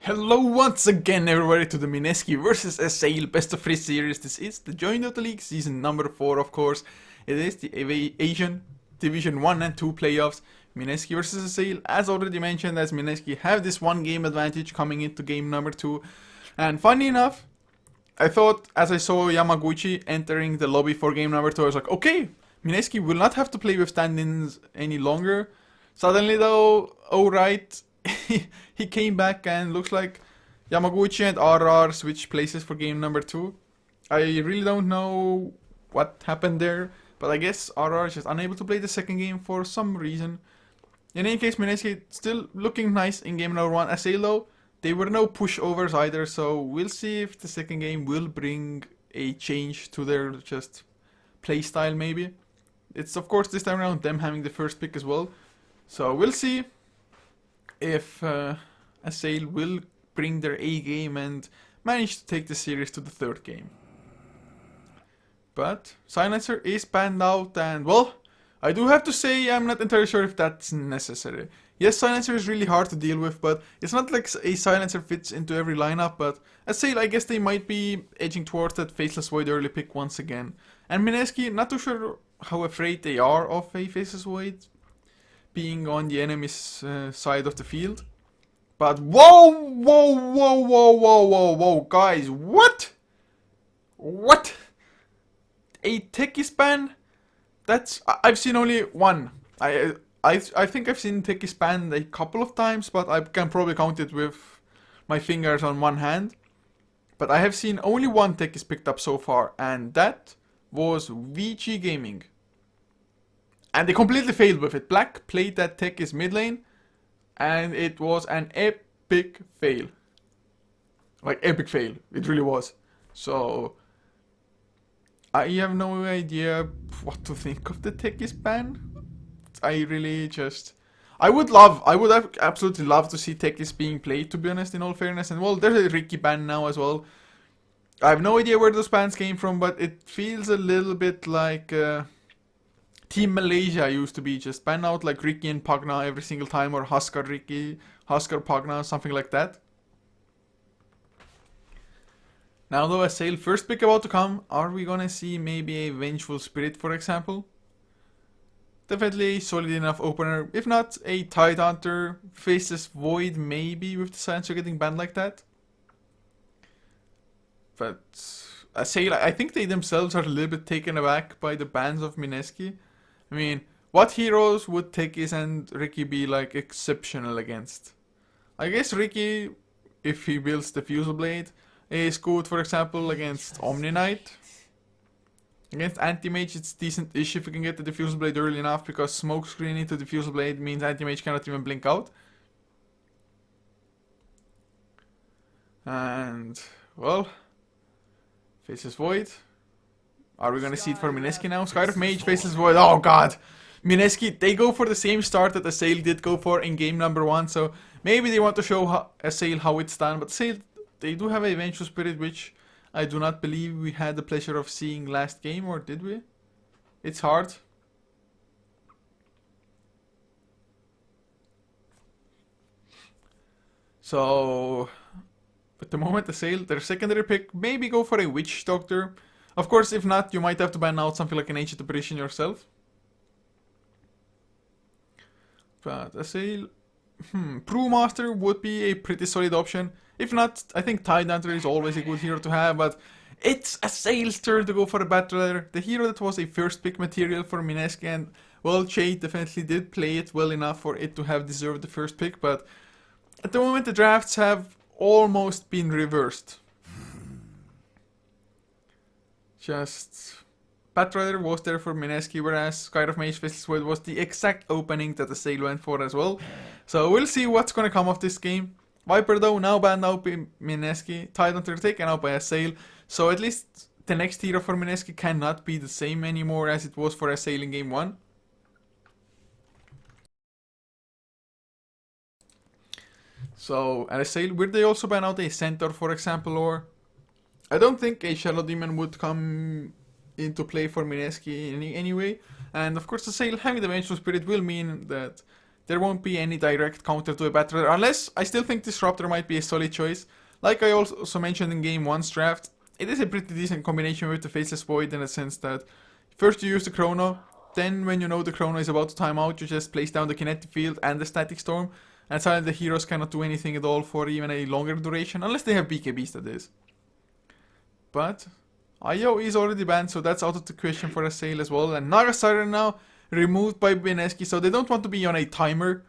Hello once again everybody to the Mineski versus Assail best of 3 series. This is the Join Dota League season number 4 of course. It is the Asian Division 1 and 2 playoffs. Mineski versus Assail, as already mentioned, as Mineski have this one game advantage coming into game number 2. And funny enough, I thought as I saw Yamaguchi entering the lobby for game number 2, I was like, okay, Mineski will not have to play with stand-ins any longer. Suddenly though, alright, he came back and looks like Yamaguchi and RR switched places for game number 2. I really don't know what happened there, but I guess RR is just unable to play the second game for some reason. In any case, Mineski still looking nice in game number 1. Assail though, they were no pushovers either, so we'll see if the second game will bring a change to their just playstyle maybe. It's of course this time around them having the first pick as well, so we'll see if Assail will bring their A game and manage to take the series to the third game. But Silencer is banned out, and well, I do have to say I'm not entirely sure if that's necessary. Yes, Silencer is really hard to deal with, but it's not like a Silencer fits into every lineup, but Assail, I guess they might be edging towards that Faceless Void early pick once again. And Mineski, not too sure how afraid they are of a Faceless Void being on the enemy's side of the field. But whoa, guys, what? What? A techie span? That's, I've seen only one. I think I've seen techie span a couple of times, but I can probably count it with my fingers on one hand. But I have seen only one techies picked up so far, and that was VG Gaming. And they completely failed with it. Black played that techies mid lane, and it was an epic fail. Like, epic fail. It really was. So I have no idea what to think of the techies ban. I really just, I would have absolutely love to see techies being played, to be honest, in all fairness. And well, there's a Ricky ban now as well. I have no idea where those bans came from, but it feels a little bit like Team Malaysia used to be, just ban out like Ricky and Pagna every single time, or Huskar Ricky, Huskar Pagna, something like that. Now though, Assail first pick about to come. Are we gonna see maybe a Vengeful Spirit, for example? Definitely a solid enough opener. If not, a Tidehunter, Faceless Void maybe, with the Silencer getting banned like that. But Assail, I think they themselves are a little bit taken aback by the bans of Mineski. I mean, what heroes would Techies and Ricky be like exceptional against? I guess Ricky, if he builds the Fusel Blade, is good, for example, against Omni Knight. Against Anti-Mage, it's decent-ish if you can get the Diffusal Blade early enough, because smoke screen into Diffusal Blade means Anti-Mage cannot even blink out. And, well, Faceless Void. Are we gonna see it for Mineski now? Sky of Mage, Faceless Void, oh god! Mineski, they go for the same start that Assail did go for in game number 1, so maybe they want to show Assail how it's done, but Assail, they do have a Vengeful Spirit, which I do not believe we had the pleasure of seeing last game, or did we? It's hard. So, at the moment, Assail, their secondary pick, maybe go for a Witch Doctor. Of course, if not, you might have to ban out something like an Ancient Apparition yourself. But Assail, Brewmaster would be a pretty solid option. If not, I think Tidehunter is always a good hero to have, but it's Assail's turn to go for a Battler, the hero that was a first pick material for Mineski, and well, Jade definitely did play it well enough for it to have deserved the first pick, but at the moment the drafts have almost been reversed. Just Batrider was there for Mineski, whereas Sky of Mage Faceless Void was the exact opening that Assail went for as well. So we'll see what's gonna come of this game. Viper though now banned out by Mineski, Tidehunter taken out by Assail, so at least the next hero for Mineski cannot be the same anymore as it was for Assail in game 1. So at Assail, would they also ban out a Centaur, for example, or I don't think a Shadow Demon would come into play for Mineski anyway, and of course Assail having the Vengeful Spirit will mean that there won't be any direct counter to a Batrider, unless I still think Disruptor might be a solid choice. Like I also mentioned in game 1's draft, it is a pretty decent combination with the Faceless Void in the sense that first you use the Chrono, then when you know the Chrono is about to time out, you just place down the Kinetic Field and the Static Storm, and suddenly the heroes cannot do anything at all for even a longer duration, unless they have BKBs, that is. But IO is already banned, so that's out of the question for Assail as well. And Naga Siren now removed by Mineski, so they don't want to be on a timer.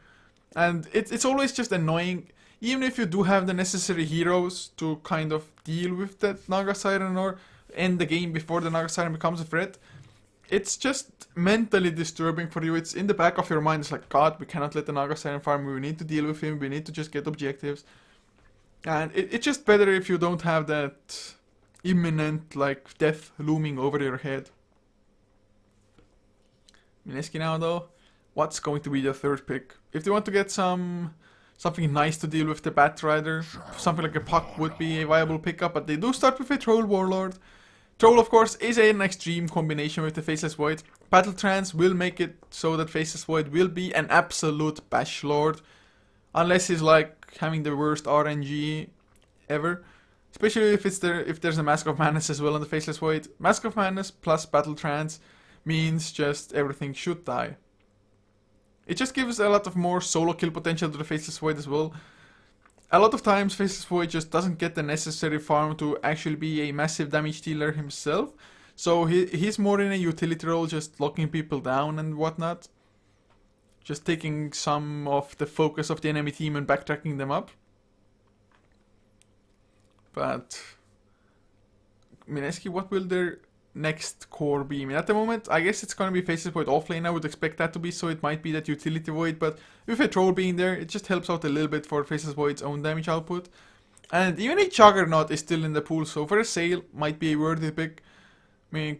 And it's always just annoying, even if you do have the necessary heroes to kind of deal with that Naga Siren or end the game before the Naga Siren becomes a threat. It's just mentally disturbing for you. It's in the back of your mind. It's like, God, we cannot let the Naga Siren farm. We need to deal with him. We need to just get objectives. And it's just better if you don't have that imminent, like, death looming over your head. Mineski now, though. What's going to be the third pick? If they want to get something nice to deal with the Batrider, something like a Puck would be a viable pickup, but they do start with a Troll Warlord. Troll, of course, is an extreme combination with the Faceless Void. Battle Trance will make it so that Faceless Void will be an absolute Bash Lord. Unless he's like having the worst RNG ever. Especially if there's a Mask of Madness as well on the Faceless Void. Mask of Madness plus Battle Trance means just everything should die. It just gives a lot of more solo kill potential to the Faceless Void as well. A lot of times Faceless Void just doesn't get the necessary farm to actually be a massive damage dealer himself. So he's more in a utility role, just locking people down and whatnot. Just taking some of the focus of the enemy team and backtracking them up. But Mineski, what will their next core be? I mean, at the moment, I guess it's gonna be Faceless Void offlane. I would expect that to be, so it might be that utility void, but with a troll being there, it just helps out a little bit for Faceless Void's own damage output. And even a Juggernaut is still in the pool, so for Assail, might be a worthy pick. I mean,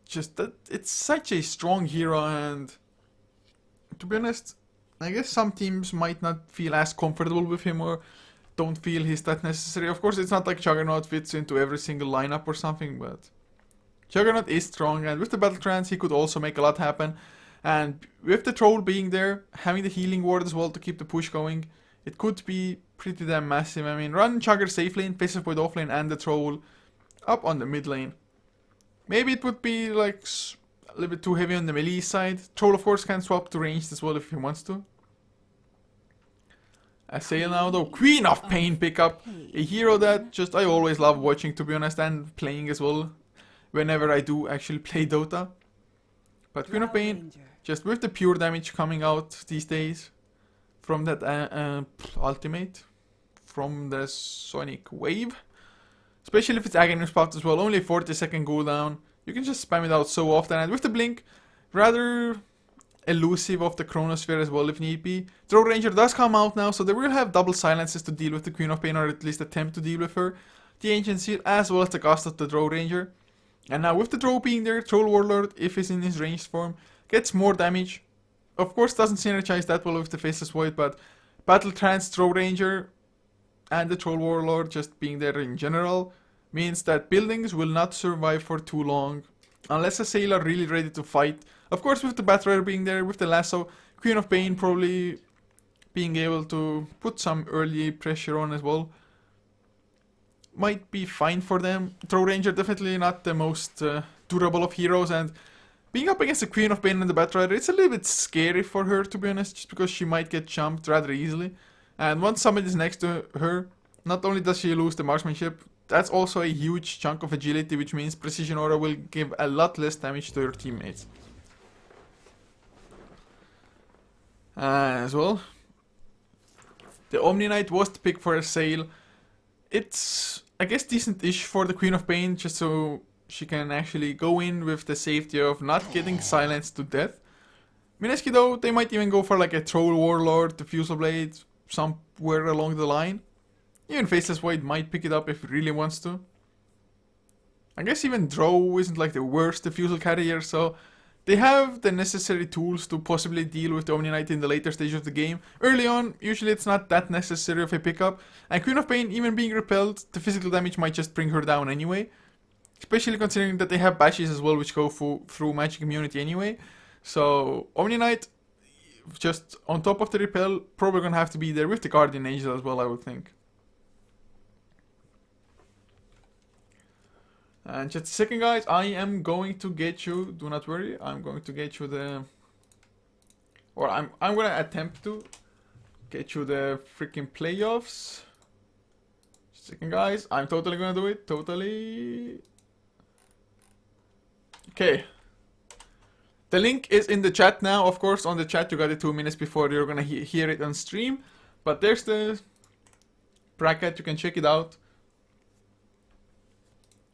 just that it's such a strong hero, and to be honest, I guess some teams might not feel as comfortable with him or don't feel he's that necessary. Of course, it's not like Juggernaut fits into every single lineup or something, but Juggernaut is strong, and with the Battle Trance, he could also make a lot happen. And with the Troll being there, having the Healing Ward as well to keep the push going, it could be pretty damn massive. I mean, run Jugger safe lane, Faceless Void off lane, and the Troll up on the mid lane. Maybe it would be like a little bit too heavy on the melee side. Troll, of course, can swap to ranged as well if he wants to. Assail now, though. Queen of Pain pickup. A hero that just I always love watching, to be honest, and playing as well. Whenever I do actually play Dota. But Queen of Pain, just with the pure damage coming out these days from that ultimate, from the Sonic Wave, especially if it's Aghanim Spot as well, only 40-second cooldown, you can just spam it out so often, and with the blink, rather elusive of the Chronosphere as well if need be. Throw Ranger does come out now, so they will have double silences to deal with the Queen of Pain, or at least attempt to deal with her. The Ancient Seal, as well as the cost of the Throw Ranger. And now with the Troll being there, Troll Warlord, if he's in his ranged form, gets more damage. Of course doesn't synergize that well with the Faceless Void, but Battle Trance, Throw Ranger, and the Troll Warlord just being there in general, means that buildings will not survive for too long, unless Assail are really ready to fight. Of course with the Batrider being there, with the Lasso, Queen of Pain probably being able to put some early pressure on as well, might be fine for them. Throw Ranger definitely not the most durable of heroes, and being up against the Queen of Pain and the Batrider, it's a little bit scary for her, to be honest, just because she might get jumped rather easily. And once somebody is next to her, not only does she lose the marksmanship, that's also a huge chunk of agility, which means Precision Aura will give a lot less damage to her teammates. As well, the Omni Knight was the pick for Assail. It's, I guess, decent-ish for the Queen of Pain, just so she can actually go in with the safety of not getting silenced to death. Mineski, though, they might even go for like a Troll Warlord, Diffusal Blade, somewhere along the line. Even Faceless Void might pick it up if he really wants to. I guess even Drow isn't like the worst Diffusal carrier, so they have the necessary tools to possibly deal with the Omni Knight in the later stage of the game. Early on, usually it's not that necessary of a pickup. And Queen of Pain, even being repelled, the physical damage might just bring her down anyway. Especially considering that they have bashes as well, which go through magic immunity anyway. So, Omni Knight, just on top of the repel, probably gonna have to be there with the Guardian Angel as well, I would think. And just a second, guys, I am going to get you, do not worry, I'm going to get you the, or I'm gonna attempt to get you the freaking playoffs. Second, guys, I'm totally gonna do it, totally. Okay. The link is in the chat now, of course. On the chat you got it 2 minutes before you're gonna hear it on stream. But there's the bracket, you can check it out.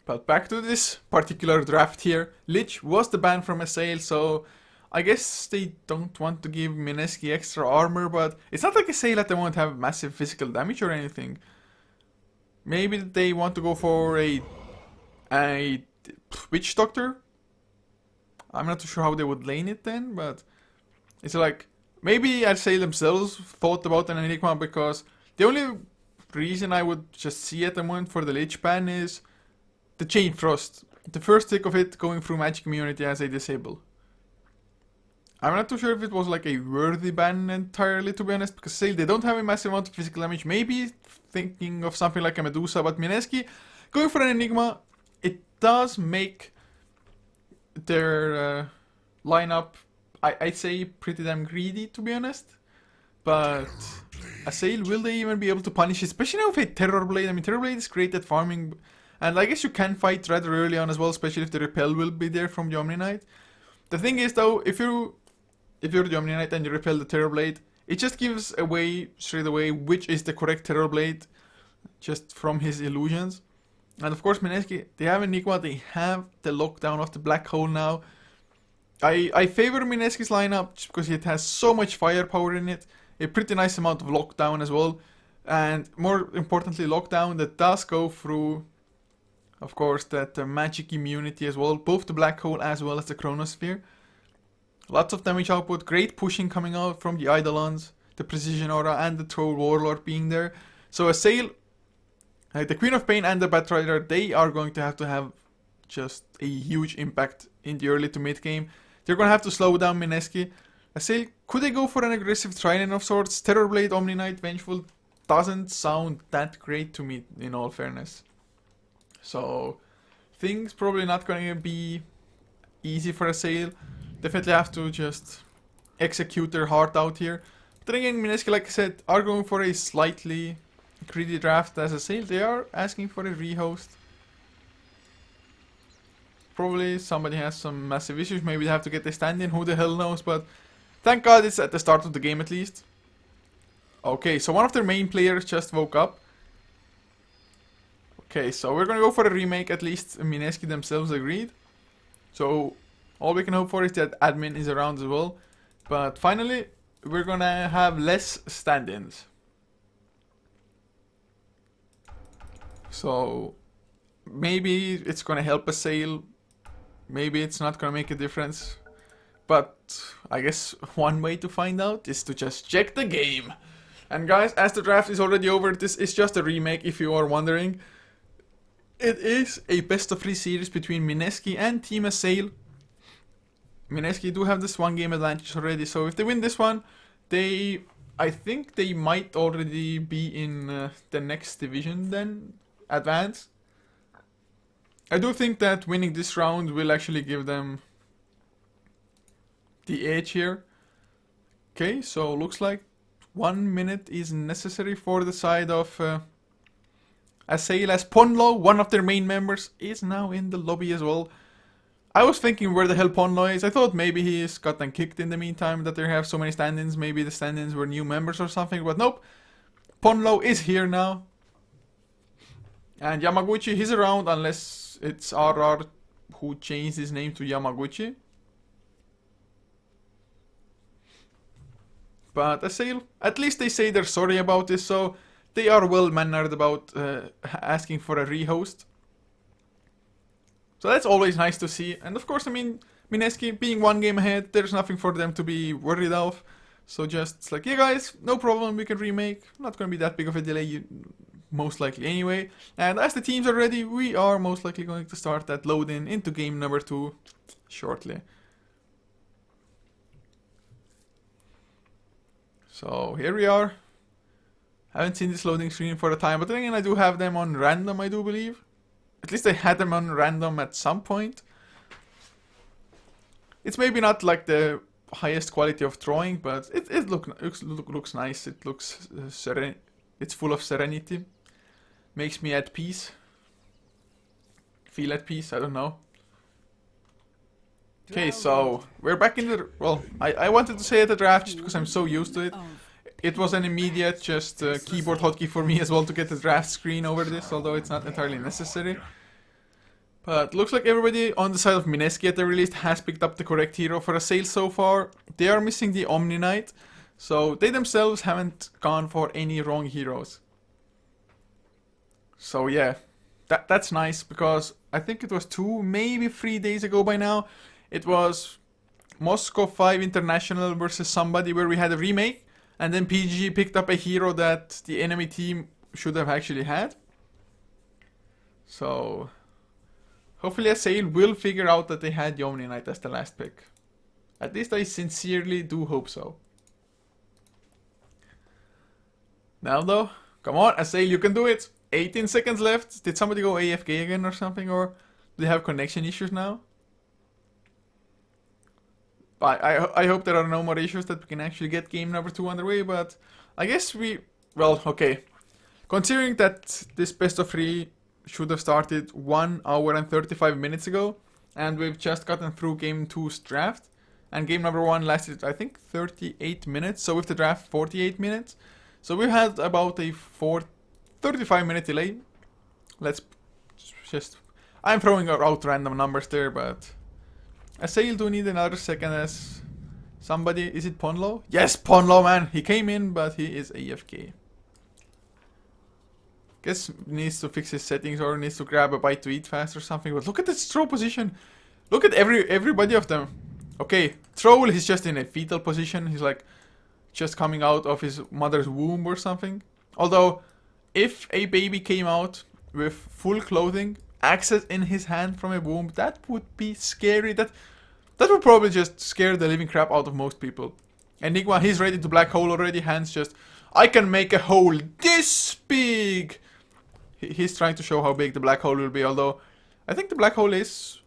But back to this particular draft here. Lich was the ban from Assail, so I guess they don't want to give Mineski extra armor, but it's not like Assail at the moment have massive physical damage or anything. Maybe they want to go for a Witch Doctor? I'm not too sure how they would lane it then, but it's like, maybe Assail themselves thought about an Enigma, because the only reason I would just see at the moment for the Lich ban is the Chain Frost. The first tick of it going through Magic Immunity as a disable. I'm not too sure if it was like a worthy ban entirely, to be honest, because Assail, they don't have a massive amount of physical damage. Maybe thinking of something like a Medusa, but Mineski going for an Enigma, it does make their lineup, I'd say, pretty damn greedy, to be honest. But Assail, will they even be able to punish it? Especially now with a Terror Blade. I mean, Terror Blade is great at farming, and I guess you can fight rather early on as well, especially if the repel will be there from the Omni Knight. The thing is, though, if you're the Omni Knight and you repel the Terror Blade, it just gives away straight away which is the correct Terror Blade, just from his illusions. And of course, Mineski, they have Enigma, they have the lockdown of the black hole now. I favor Mineski's lineup just because it has so much firepower in it, a pretty nice amount of lockdown as well, and more importantly, lockdown that does go through, of course, that magic immunity as well, both the black hole as well as the chronosphere. Lots of damage output, great pushing coming out from the Eidolons, the Precision Aura, and the Troll Warlord being there. So Assail, the Queen of Pain and the Batrider, they are going to have just a huge impact in the early to mid game. They're going to have to slow down Mineski. Assail, could they go for an aggressive Trident of sorts? Terror Blade, Omni Knight, Vengeful doesn't sound that great to me, in all fairness. So things probably not going to be easy for Assail. Definitely have to just execute their heart out here. But then again, Mineski, like I said, are going for a slightly greedy draft as Assail. They are asking for a rehost. Probably somebody has some massive issues. Maybe they have to get a stand-in. Who the hell knows? But thank God it's at the start of the game at least. Okay, so one of their main players just woke up. Okay, so we're gonna go for a remake. At least Mineski themselves agreed. So all we can hope for is that admin is around as well. But finally, we're gonna have less stand-ins. So maybe it's gonna help Assail. Maybe it's not gonna make a difference. But I guess one way to find out is to just check the game. And guys, as the draft is already over, this is just a remake if you are wondering. It is a best of 3 series between Mineski and Team Assail. Mineski do have this 1 game advantage already, so if they win this one, I think they might already be in the next division then, advance. I do think that winning this round will actually give them the edge here. Okay, so looks like 1 minute is necessary for the side of Assail, as Ponlo, one of their main members, is now in the lobby as well. I was thinking where the hell Ponlo is. I thought maybe he's gotten kicked in the meantime, that they have so many stand-ins. Maybe the stand-ins were new members or something, but nope. Ponlo is here now. And Yamaguchi, he's around unless it's RR who changed his name to Yamaguchi. But Assail, at least they say they're sorry about this, so they are well mannered about asking for a rehost. So that's always nice to see. And of course, I mean, Mineski being 1 game ahead, there's nothing for them to be worried of. So just it's like, yeah guys, no problem, we can remake. Not gonna be that big of a delay, most likely anyway. And as the teams are ready, we are most likely going to start that load in into game number 2 shortly. So here we are. Haven't seen this loading screen for a time, but then again I do have them on random, I do believe. At least I had them on random at some point. It's maybe not like the highest quality of drawing, but it looks nice. It looks serene. It's full of serenity. Makes me at peace. Feel at peace, I don't know. Okay, so we're back in the... Well, I wanted to say at the draft just because I'm so used to it. It was an immediate just keyboard hotkey for me as well to get the draft screen over this, although it's not entirely necessary. But looks like everybody on the side of Mineski at the release has picked up the correct hero for Assail so far. They are missing the Omni Knight, so they themselves haven't gone for any wrong heroes. So yeah, that's nice, because I think it was 2, maybe 3 days ago by now. It was Moscow 5 International versus somebody where we had a remake, and then PG picked up a hero that the enemy team should have actually had. So hopefully Assail will figure out that they had the Omni Knight as the last pick. At least I sincerely do hope so. Now though, come on Assail, you can do it! 18 seconds left. Did somebody go AFK again or something, or do they have connection issues now? I hope there are no more issues, that we can actually get game number 2 underway, but I guess well, okay. Considering that this best of 3 should have started 1 hour and 35 minutes ago, and we've just gotten through game 2's draft, and game number 1 lasted, I think, 38 minutes, so with the draft 48 minutes. So we've had about a 35-minute delay. Let's just... I'm throwing out random numbers there, but Assail do need another second as somebody... Is it Ponlo? Yes, Ponlo, man! He came in, but he is AFK. Guess needs to fix his settings or needs to grab a bite to eat fast or something. But look at this throw position. Look at everybody of them. Okay, Troll, he's just in a fetal position. He's like just coming out of his mother's womb or something. Although, if a baby came out with full clothing, axes in his hand from a womb, that would be scary. That would probably just scare the living crap out of most people. Enigma, he's ready to black hole already. Hands just, I can make a hole this big. He's trying to show how big the black hole will be, although I think the black hole is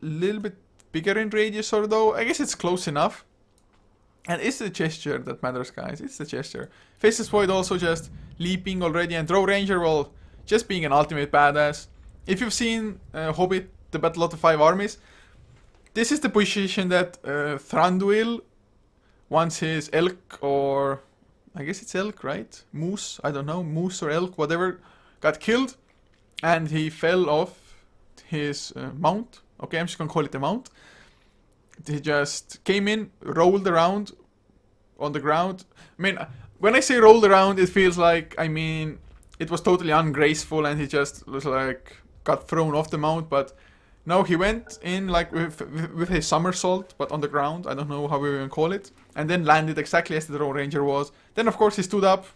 a little bit bigger in radius, although I guess it's close enough. And it's the gesture that matters, guys. It's the gesture. Faceless Void also just leaping already, and Throw Ranger, well, just being an ultimate badass. If you've seen Hobbit, the Battle of the Five Armies, this is the position that Thranduil, once his elk, or I guess it's elk, right? Moose, I don't know, moose or elk, whatever, got killed, and he fell off his mount. Okay, I'm just gonna call it a mount. He just came in, rolled around on the ground. I mean, when I say rolled around, it feels like, I mean, it was totally ungraceful and he just was like, got thrown off the mount, but no, he went in like with a somersault, but on the ground. I don't know how we even call it. And then landed exactly as the Throw Ranger was. Then, of course, he stood up,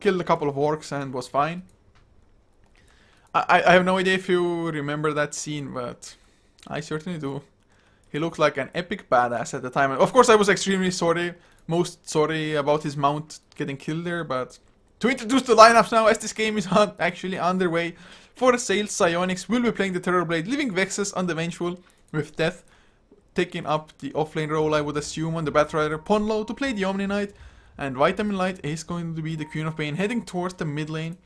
killed a couple of orcs, and was fine. I have no idea if you remember that scene, but I certainly do. He looked like an epic badass at the time. Of course, I was extremely sorry, most sorry about his mount getting killed there, but to introduce the lineups now, as this game is actually underway. For Assail, Psionics will be playing the Terrorblade, leaving Vexus on the Vengeful, with Death taking up the offlane role, I would assume, on the Batrider, Ponlo to play the Omni Knight, and Vitamin Light is going to be the Queen of Pain, heading towards the mid lane.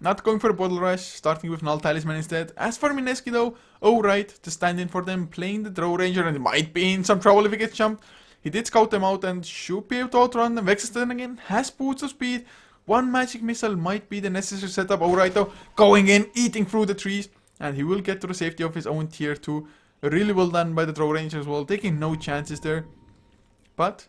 Not going for a Bottle Rush, starting with Null Talisman instead. As for Mineski though, right to stand in for them, playing the Throw Ranger, and he might be in some trouble if he gets jumped. He did scout them out and should be able to outrun them. Vexus then again has boots of speed. One magic missile might be the necessary setup. Right though, going in, eating through the trees, and he will get to the safety of his own tier 2. Really well done by the Throw Ranger as well, taking no chances there. But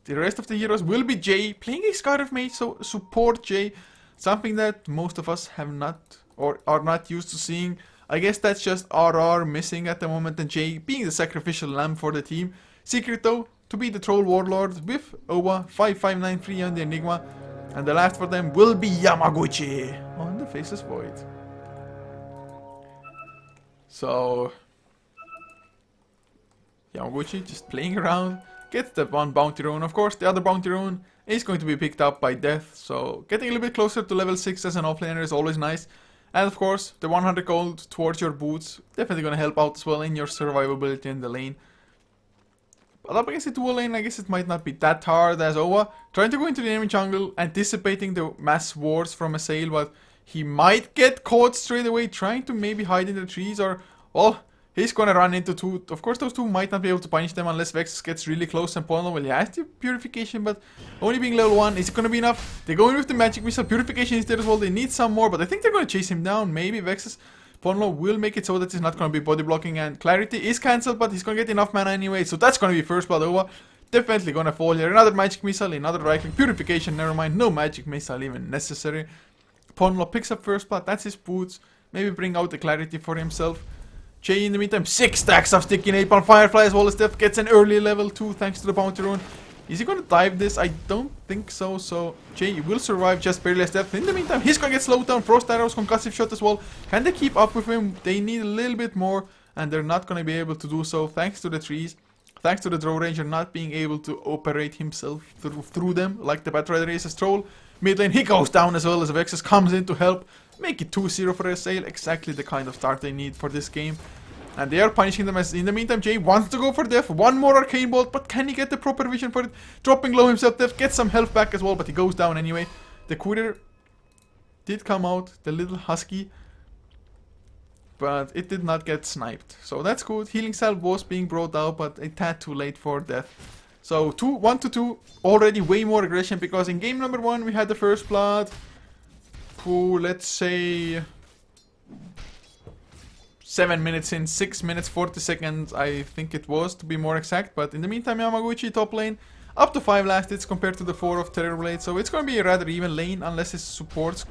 the rest of the heroes will be Jay, playing a Scarf Mage, so support Jay. Something that most of us have not, or are not used to seeing. I guess that's just RR missing at the moment, and Jay being the sacrificial lamb for the team. Secret though, to be the Troll Warlord with Owa 5593 on the Enigma. And the last for them will be Yamaguchi on the Faceless Void. So Yamaguchi just playing around, gets the one bounty rune. Of course, the other bounty rune is going to be picked up by Death. So getting a little bit closer to level 6 as an offlaner is always nice. And of course, the 100 gold towards your boots, definitely going to help out as well in your survivability in the lane. But up against the dual lane, I guess it might not be that hard as Owa. Trying to go into the enemy jungle, anticipating the mass wards from Assail, but he might get caught straight away, trying to maybe hide in the trees, or, well, he's gonna run into two. Of course, those two might not be able to punish them unless Vex gets really close and Pono, well, he has the purification, but only being level 1, is it gonna be enough? They're going with the magic missile, purification is there as well, they need some more, but I think they're gonna chase him down. Maybe Vex's Ponlo will make it so that he's not going to be body blocking, and Clarity is cancelled, but he's going to get enough mana anyway, so that's going to be first blood over. Definitely going to fall here. Another magic missile, another right click, purification, never mind, no magic missile even necessary. Ponlo picks up first blood, that's his boots, maybe bring out the Clarity for himself. Jay in the meantime, 6 stacks of sticky napalm, Firefly as well as Death gets an early level 2 thanks to the bounty rune. Is he going to dive this? I don't think so. So Jay will survive just barely as Death. In the meantime, he's going to get slowed down. Frost arrows, concussive shot as well. Can they keep up with him? They need a little bit more, and they're not going to be able to do so thanks to the trees. Thanks to the Drow Ranger not being able to operate himself through them like the Batrider is a troll. Mid lane, he goes down as well as Vexus comes in to help. Make it 2-0 for Assail. Exactly the kind of start they need for this game. And they are punishing them as in the meantime Jay wants to go for Death. One more arcane bolt, but can he get the proper vision for it? Dropping low himself, Death gets some health back as well, but he goes down anyway. The Quitter did come out, the little husky, but it did not get sniped. So that's good. Healing salve was being brought out, but a tad too late for Death. So 1-2, already way more aggression, because in game number 1 we had the first blood. Ooh, let's say 7 minutes in, 6 minutes 40 seconds I think it was, to be more exact. But in the meantime, Yamaguchi top lane up to 5 last hits compared to the 4 of Terrorblade, so it's going to be a rather even lane unless his supports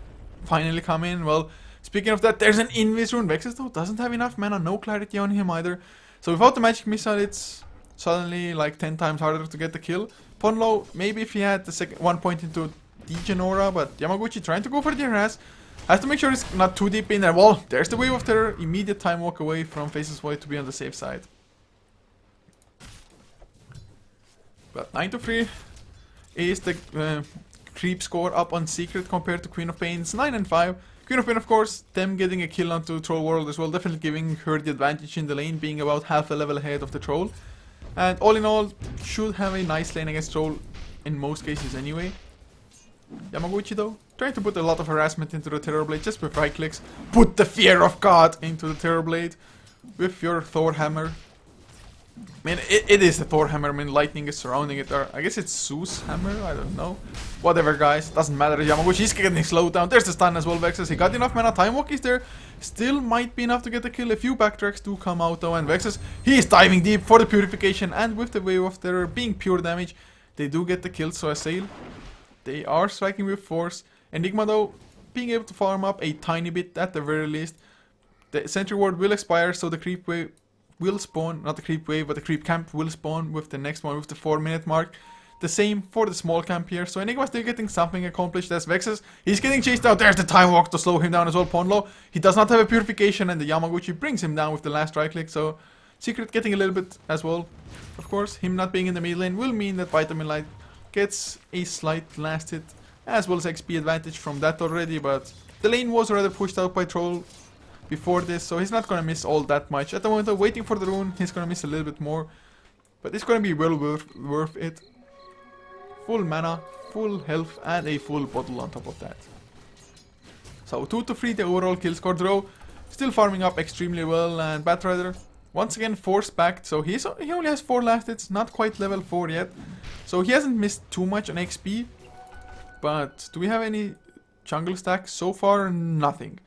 finally come in. Well, speaking of that, there's an Invis rune. Vexus though doesn't have enough mana, no clarity on him either, so without the magic missile it's suddenly like 10 times harder to get the kill. Ponlo, maybe if he had the second 1 point into Degen Aura, but Yamaguchi trying to go for the harass. Has to make sure it's not too deep in there. Well, there's the Wave of Terror. Immediate time walk away from Faceless Void to be on the safe side. But 9-3 is the creep score up on Secret compared to Queen of Pain's 9-5. Queen of Pain, of course, them getting a kill onto Troll World as well. Definitely giving her the advantage in the lane, being about half a level ahead of the Troll. And all in all, should have a nice lane against Troll in most cases anyway. Yamaguchi though, trying to put a lot of harassment into the Terrorblade just with right clicks. Put the fear of God into the Terrorblade with your Thor hammer. I mean, it is the Thor hammer. I mean, lightning is surrounding it. Or I guess it's Zeus hammer. I don't know. Whatever, guys. Doesn't matter. Yamaguchi is getting slowed down. There's the stun as well. Vexus. He got enough mana. Time walk is there. Still might be enough to get the kill. A few backtracks do come out though. And Vexus, he is diving deep for the purification. And with the Wave of Terror being pure damage, they do get the kill. So Assail, they are striking with force. Enigma though, being able to farm up a tiny bit at the very least. The sentry ward will expire, so the creep wave will spawn. Not the creep wave, but the creep camp will spawn with the next one with the 4-minute mark. The same for the small camp here. So Enigma still getting something accomplished as Vexus. He's getting chased out. There's the time walk to slow him down as well. Ponlo, he does not have a purification, and the Yamaguchi brings him down with the last right click. So Secret getting a little bit as well. Of course, him not being in the mid lane will mean that Vitamin Light gets a slight last hit, as well as XP advantage from that already, but the lane was rather pushed out by Troll before this, so he's not going to miss all that much. At the moment of waiting for the rune, he's going to miss a little bit more, but it's going to be well worth it. Full mana, full health, and a full bottle on top of that. So 2-3 the overall kill score. Drow still farming up extremely well, and Batrider once again force backed, so he only has 4 last hits, not quite level 4 yet, so he hasn't missed too much on XP. But do we have any jungle stacks? So far, nothing.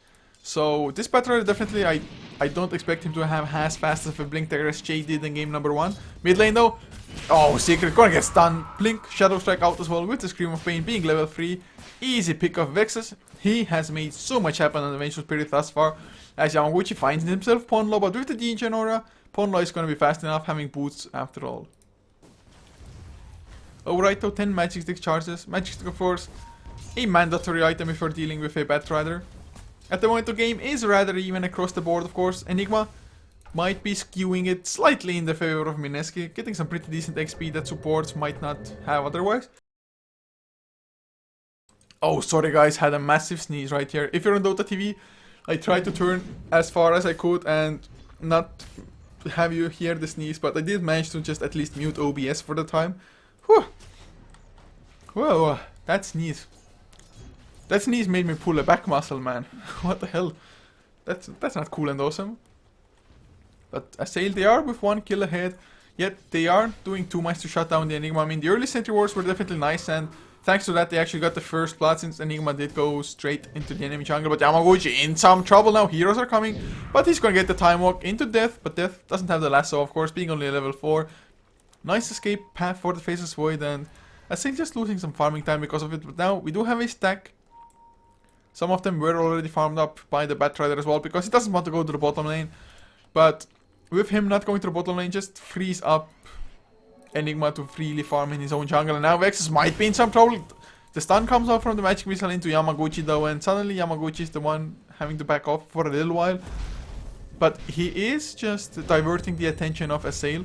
So this Batrider definitely, I don't expect him to have as fast of a blink dagger as Jay did in game number 1. Mid lane though, oh, Secret gonna get stunned. Blink, Shadow Strike out as well with the Scream of Pain being level 3. Easy pick of Vexus. He has made so much happen on the Vengeful Spirit thus far. As Yamaguchi finds himself Ponlo, but with the Degen Aura, Ponlo is gonna be fast enough, having boots after all. Alright though, 10 Magic Stick charges. Magic Stick of course, a mandatory item if you're dealing with a Batrider. At the moment the game is rather even across the board of course. Enigma might be skewing it slightly in the favor of Mineski, getting some pretty decent XP that supports might not have otherwise. Oh, sorry guys, had a massive sneeze right here. If you're on Dota TV, I tried to turn as far as I could and not have you hear the sneeze, but I did manage to just at least mute OBS for the time. Whew. Whoa, that sneeze. That sneeze made me pull a back muscle, man. What the hell? That's not cool and awesome. But Assail, they are with 1 kill ahead, yet they aren't doing too much to shut down the Enigma. I mean, the early sentry wars were definitely nice, and thanks to that, they actually got the first blood since Enigma did go straight into the enemy jungle. But Yamaguchi in some trouble now. Heroes are coming, but he's gonna get the time walk into Death. But Death doesn't have the lasso, of course, being only a level 4. Nice escape path for the Faceless Void, and Assail just losing some farming time because of it. But now we do have a stack. Some of them were already farmed up by the Batrider as well, because he doesn't want to go to the bottom lane. But with him not going to the bottom lane, just frees up Enigma to freely farm in his own jungle. And now Vexus might be in some trouble. The stun comes out from the magic missile into Yamaguchi though, and suddenly Yamaguchi is the one having to back off for a little while. But he is just diverting the attention of Assail,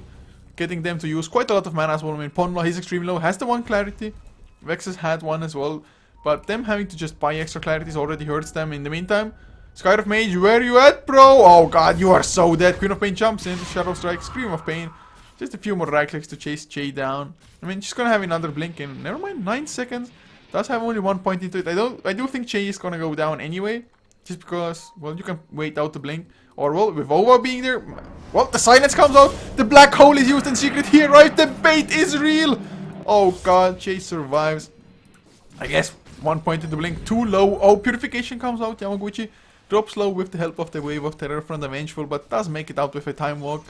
getting them to use quite a lot of mana as well. I mean, Ponla, he's extremely low, has the 1 clarity. Vexus had 1 as well. But them having to just buy extra clarities already hurts them. In the meantime, Sky of Mage, where you at, bro? Oh god, you are so dead. Queen of Pain jumps in, Shadow Strike, Scream of Pain. Just a few more right clicks to chase Jay down. I mean, she's gonna have another blink in, never mind, 9 seconds. Does have only 1 point into it. I do think Jay is gonna go down anyway. Just because, well, you can wait out the blink. Or, well, with Ova being there, well, the silence comes out. The black hole is used in secret here, right? The bait is real. Oh god, Jay survives. I guess 1 point into blink, too low. Oh, Purification comes out. Yamaguchi drops low with the help of the Wave of Terror from the Vengeful, but does make it out with a time walk.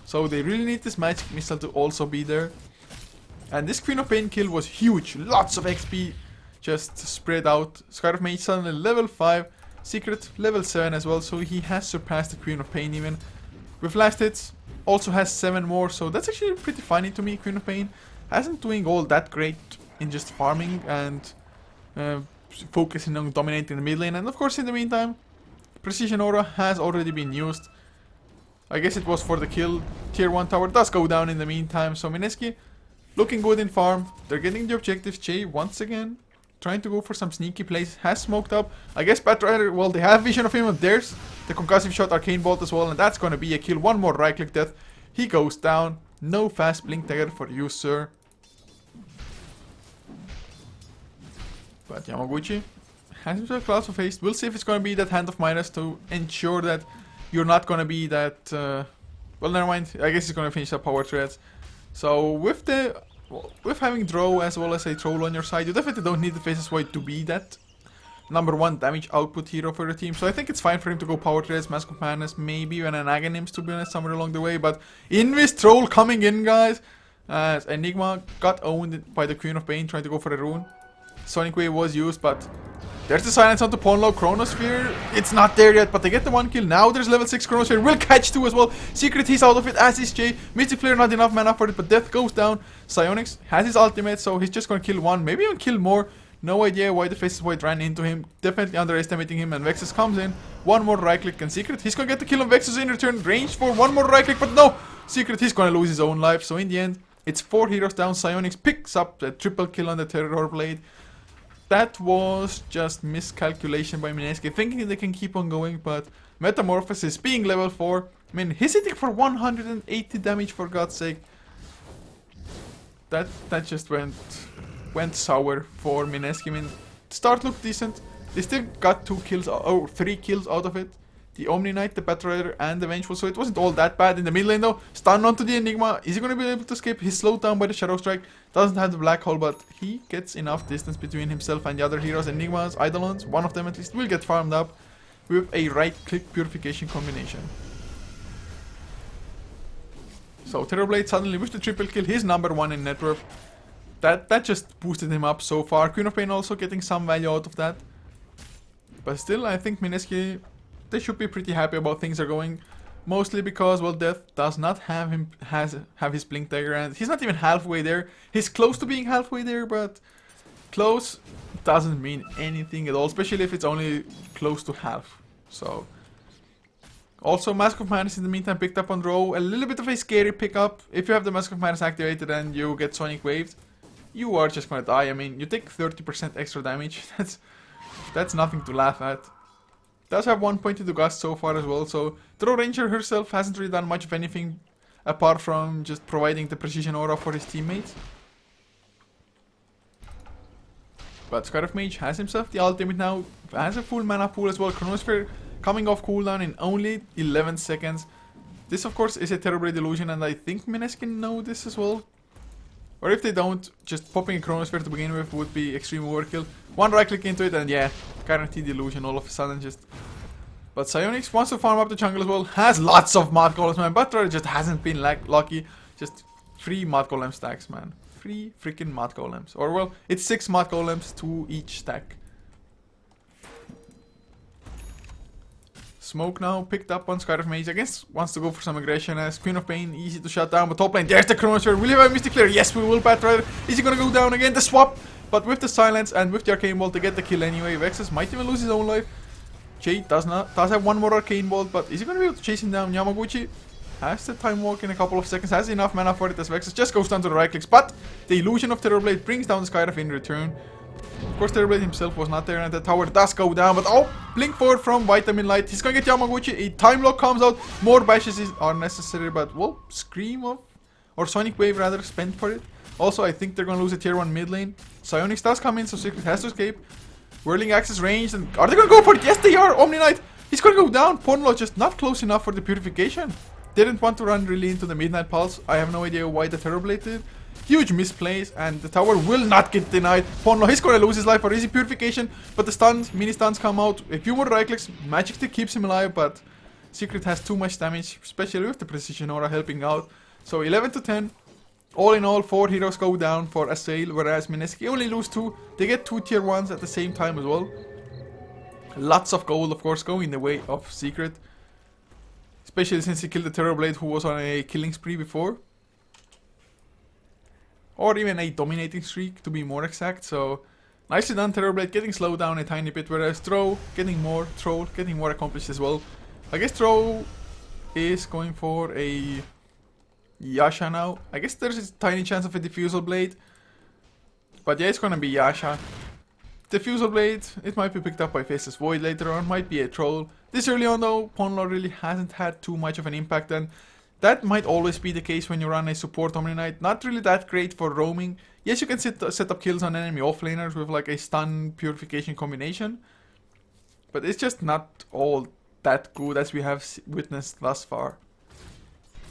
So they really need this magic missile to also be there. And this Queen of Pain kill was huge. Lots of XP just spread out. Sky of Mage suddenly level 5. Secret level 7 as well, so he has surpassed the Queen of Pain even. With last hits, also has 7 more, so that's actually pretty funny to me. Queen of Pain hasn't doing all that great in just farming and focusing on dominating the mid lane. And of course, in the meantime, Precision Aura has already been used. I guess it was for the kill. Tier 1 tower does go down in the meantime, so Mineski looking good in farm. They're getting the objectives. Jay once again trying to go for some sneaky plays. Has smoked up. I guess Batrider, well, they have vision of him, and there's the concussive shot, Arcane Bolt as well, and that's gonna be a kill. 1 more right click death. He goes down. No fast blink dagger for you, sir. But Yamaguchi has himself Clouds of Haste. We'll see if it's gonna be that Hand of Midas to ensure that you're not gonna be that. Well, never mind. I guess he's gonna finish up power threads. So with having Drow as well as a Troll on your side, you definitely don't need the Faceless Void to be that number 1 damage output hero for your team. So I think it's fine for him to go power threads, Mask of Madness, maybe even an Aghanims to be honest, somewhere along the way. But Invis Troll coming in, guys, as Enigma got owned by the Queen of Pain trying to go for a rune. Sonic Wave was used, but there's the silence onto Ponlo. Chronosphere, it's not there yet, but they get the 1 kill. Now there's level 6 Chronosphere. Will catch 2 as well. Secret, he's out of it, as is Jay. Mystic Flare, not enough mana for it, but Death goes down. Psionics has his ultimate, so he's just gonna kill 1, maybe even kill more. No idea why the Faceless Void ran into him. Definitely underestimating him, and Vexus comes in. 1 more right click, and Secret, he's gonna get the kill on Vexus in return. Range for 1 more right click, but no! Secret, he's gonna lose his own life. So in the end, it's 4 heroes down. Psionics picks up the triple kill on the Terror Blade. That was just miscalculation by Mineski, thinking they can keep on going, but Metamorphosis being level 4, I mean, he's hitting for 180 damage, for God's sake. That just went sour for Mineski. I mean, start looked decent. They still got 2 kills, or 3 kills out of it. The Omni Knight, the Batrider, and the Vengeful, so it wasn't all that bad. In the mid lane though, stun onto the Enigma. Is he going to be able to escape? He's slowed down by the Shadow Strike. Doesn't have the Black Hole, but he gets enough distance between himself and the other heroes. Enigmas, Eidolons, one of them at least, will get farmed up with a right-click Purification combination. So Terrorblade suddenly with the triple kill, he's number 1 in net worth. That just boosted him up so far. Queen of Pain also getting some value out of that. But still, I think Mineski, they should be pretty happy about things are going. Mostly because, well, Death does not have his Blink Dagger, and he's not even halfway there. He's close to being halfway there, but close doesn't mean anything at all, especially if it's only close to half. So, also Mask of Madness in the meantime picked up on Drow. A little bit of a scary pickup. If you have the Mask of Madness activated and you get Sonic Waved, you are just gonna die. I mean, you take 30% extra damage. That's nothing to laugh at. Does have 1 point into Gust so far as well, so Throw Ranger herself hasn't really done much of anything apart from just providing the precision aura for his teammates. But Scarf Mage has himself the ultimate now, has a full mana pool as well. Chronosphere coming off cooldown in only 11 seconds. This of course is a terrible delusion, and I think Mineski know this as well. Or if they don't, just popping a Chronosphere to begin with would be extreme overkill. One right click into it and yeah, guaranteed delusion all of a sudden just. But Psionics wants to farm up the jungle as well, has lots of Mud Golems, man, but just hasn't been lucky. Just 3 Mud Golem stacks, man. 3 freaking Mud Golems. Or well, it's 6 Mud Golems, 2 each stack. Smoke now picked up on Scarf Mage. I guess wants to go for some aggression as Queen of Pain, easy to shut down. But top lane, there's the Chronosphere. Will you have a Mystic Flare? Yes, we will, Batrider. Is he gonna go down again? The swap! But with the silence and with the Arcane Bolt to get the kill anyway. Vexus might even lose his own life. Jade does have one more Arcane Bolt, but is he gonna be able to chase him down? Yamaguchi has the Time Walk in a couple of seconds, has enough mana for it as Vexus just goes down to the right clicks. But the illusion of Terrorblade brings down the Skyriff in return. Of course, Terrorblade himself was not there, and the tower does go down. But oh, blink forward from Vitamin Light. He's gonna get Yamaguchi. A Time Lock comes out. More bashes are necessary, but well, Scream of or Sonic Wave rather spent for it. Also, I think they're gonna lose a tier 1 mid lane. Psionics does come in, so Secret has to escape. Whirling Axe is ranged, and are they gonna go for it? Yes, they are. Omni Knight. He's gonna go down. Pornlo just not close enough for the purification. Didn't want to run really into the Midnight Pulse. I have no idea why the Terrorblade did. Huge misplays, and the tower will not get denied. Pornlo, he's gonna lose his life for easy purification, but the stuns, mini stuns come out. A few more right clicks, Magic Stick keeps him alive, but Secret has too much damage, especially with the Precision Aura helping out. So 11 to 10. All in all, 4 heroes go down for Assail, whereas Mineski only lose 2. They get 2 tier 1s at the same time as well. Lots of gold, of course, going the way of Secret. Especially since he killed the Terrorblade, who was on a killing spree before. Or even a dominating streak, to be more exact. So, nicely done, Terrorblade, getting slowed down a tiny bit, whereas Troll getting more accomplished as well. I guess Troll is going for a Yasha now. I guess there's a tiny chance of a Diffusal Blade. But yeah, it's gonna be Yasha. Diffusal Blade, it might be picked up by Faceless Void later on, might be a Troll. This early on though, Pornlo really hasn't had too much of an impact, and that might always be the case when you run a support Omni Knight. Not really that great for roaming. Yes, you can set up kills on enemy offlaners with like a stun purification combination. But it's just not all that good as we have witnessed thus far.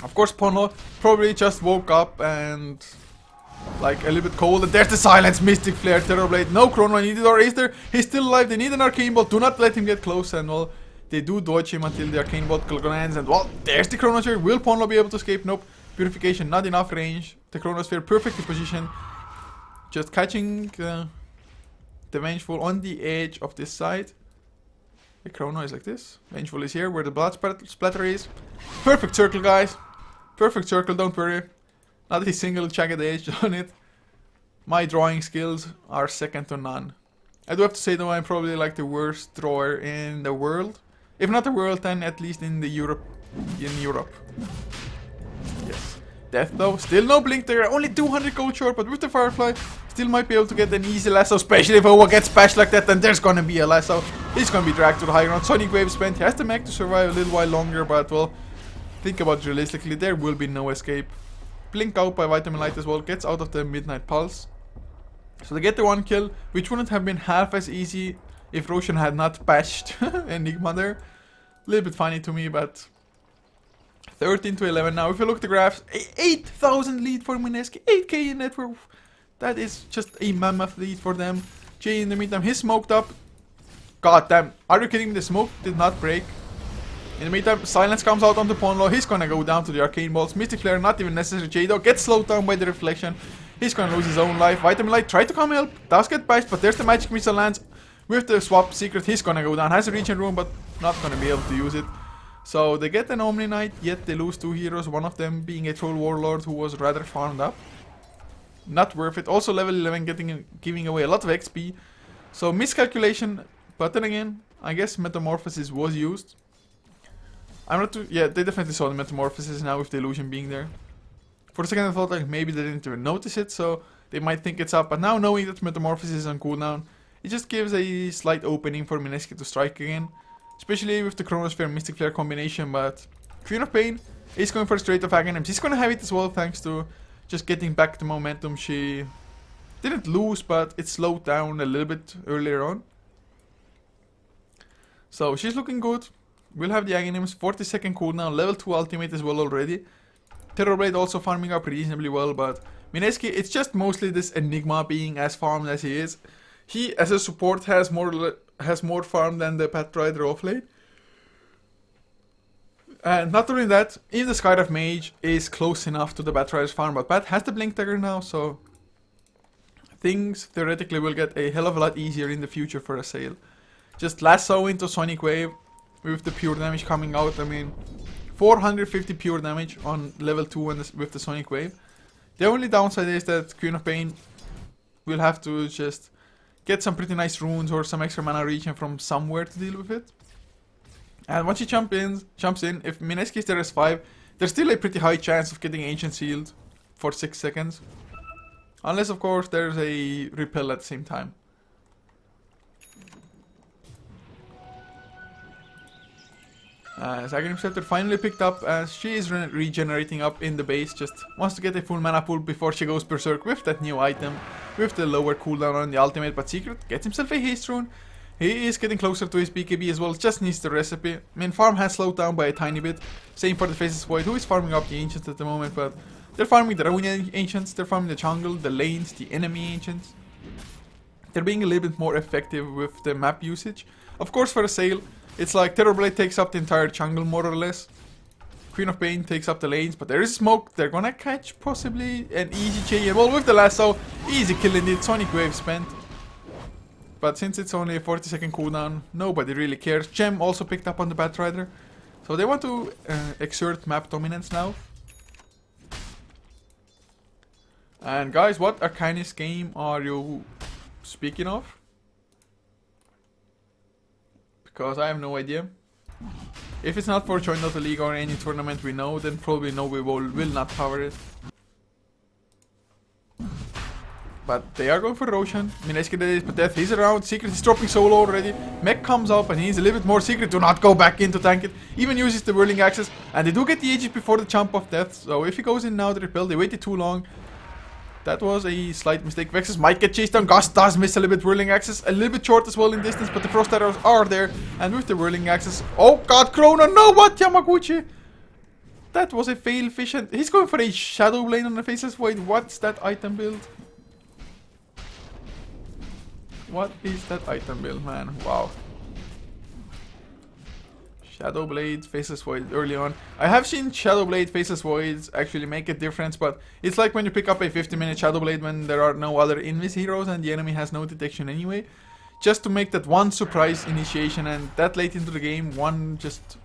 Of course, Pornlo probably just woke up and like a little bit cold. And there's the silence, Mystic Flare, Terrorblade. No Chrono needed, or is there? He's still alive. They need an Arcane Bolt. Do not let him get close, and well, they do dodge him until the Arcane Bolt lands, and well, there's the Chronosphere. Will Pornlo be able to escape? Nope. Purification, not enough range. The Chronosphere perfectly positioned. Just catching the Vengeful on the edge of this side. The Chrono is like this. Vengeful is here where the blood splatter is. Perfect circle, guys. Perfect circle, don't worry. Not a single jagged edge on it. My drawing skills are second to none. I do have to say though, I'm probably like the worst drawer in the world. If not the world, then at least in Europe. Yes. Death though, still no blink there, only 200 gold short, but with the Firefly, still might be able to get an easy lasso, especially if Owa gets bashed like that, then there's gonna be a lasso. He's gonna be dragged to the high ground. Sonic Wave spent, he has the mech to survive a little while longer, but well, think about it realistically, there will be no escape. Blink out by Vitamin Light as well, gets out of the Midnight Pulse. So they get the 1 kill, which wouldn't have been half as easy if Roshan had not bashed Enigma there. A little bit funny to me, but 13 to 11 now. If you look at the graphs, 8,000 lead for Mineski, 8k in net worth. That is just a mammoth lead for them. Jay in the meantime, he's smoked up. God damn, are you kidding me? The smoke did not break. In the meantime, Silence comes out onto Pornlo. He's gonna go down to the Arcane Bolts. Mystic Flare, not even necessary. Jay though gets slowed down by the Reflection. He's gonna lose his own life. Vitamin Light tried to come help, does get bashed, but there's the Magic Missile lands. With the swap Secret, he's gonna go down. Has a Regen Room, but not gonna be able to use it. So they get an Omni Knight, yet they lose 2 heroes. One of them being a Troll Warlord who was rather farmed up. Not worth it. Also level 11 giving away a lot of XP. So miscalculation, but then again, I guess Metamorphosis was used. I'm not too... Yeah, they definitely saw the Metamorphosis now with the illusion being there. For a second I thought like maybe they didn't even notice it, so they might think it's up. But now knowing that Metamorphosis is on cooldown, it just gives a slight opening for Mineski to strike again. Especially with the Chronosphere Mystic Flare combination. But Queen of Pain is going for a straight off Aghanim. She's gonna have it as well thanks to just getting back the momentum. She didn't lose, but it slowed down a little bit earlier on. So she's looking good. We'll have the Aghanims, 40-second cooldown, level 2 ultimate as well already. Terrorblade also farming up reasonably well, but Mineski, it's just mostly this Enigma being as farmed as he is. He, as a support, has more farm than the Pathrider off lane. And not only that, even the Skydive Mage is close enough to the Pathrider's farm, but Pat has the Blink Dagger now, so things theoretically will get a hell of a lot easier in the future for Assail. Just lasso into Sonic Wave with the pure damage coming out. I mean, 450 pure damage on level 2 with the Sonic Wave. The only downside is that Queen of Pain will have to just get some pretty nice runes or some extra mana regen from somewhere to deal with it. And once she jumps in, if Mineski is there as 5, there's still a pretty high chance of getting Ancient Sealed for 6 seconds. Unless, of course, there's a repel at the same time. Aghanim Scepter finally picked up as she is regenerating up in the base. Just wants to get a full mana pool before she goes berserk with that new item. With the lower cooldown on the ultimate, but Secret gets himself a haste rune. He is getting closer to his BKB as well, just needs the recipe. I mean, farm has slowed down by a tiny bit. Same for the Faceless Void, who is farming up the Ancients at the moment, but they're farming the Rune Ancients, they're farming the jungle, the lanes, the enemy Ancients. They're being a little bit more effective with the map usage. Of course, for Assail, it's like Terrorblade takes up the entire jungle more or less. Queen of Pain takes up the lanes, but there is smoke. They're gonna catch possibly an easy chain. Well, with the lasso, easy kill indeed. Sonic Wave spent. But since it's only a 40-second cooldown, nobody really cares. Gem also picked up on the Batrider. So they want to exert map dominance now. And guys, what Arcanist game are you speaking of? Because I have no idea. If it's not for Join Dota League or any tournament we know, then probably no, we will not cover it. But they are going for Roshan. Mineski did it, but Death is around. Secret is dropping solo already. Mech comes up and he's a little bit more Secret. Do not go back in to tank it. Even uses the Whirling Axis. And they do get the Aegis before the jump of Death. So if he goes in now, the repel, they waited too long. That was a slight mistake. Vexus might get chased down. Gust does miss a little bit Whirling Axis. A little bit short as well in distance, but the Frost Arrows are there. And with the Whirling Axis... Oh god, Chrono! No, what? Yamaguchi! That was a fail fish. And he's going for a Shadow Blade on the Faceless Void. What's that item build? What is that item build, man? Wow. Shadow Blade, Faceless Void early on. I have seen Shadow Blade, Faceless Voids actually make a difference, but it's like when you pick up a 50-minute Shadow Blade when there are no other Invis heroes and the enemy has no detection anyway. Just to make that one surprise initiation, and that late into the game, one just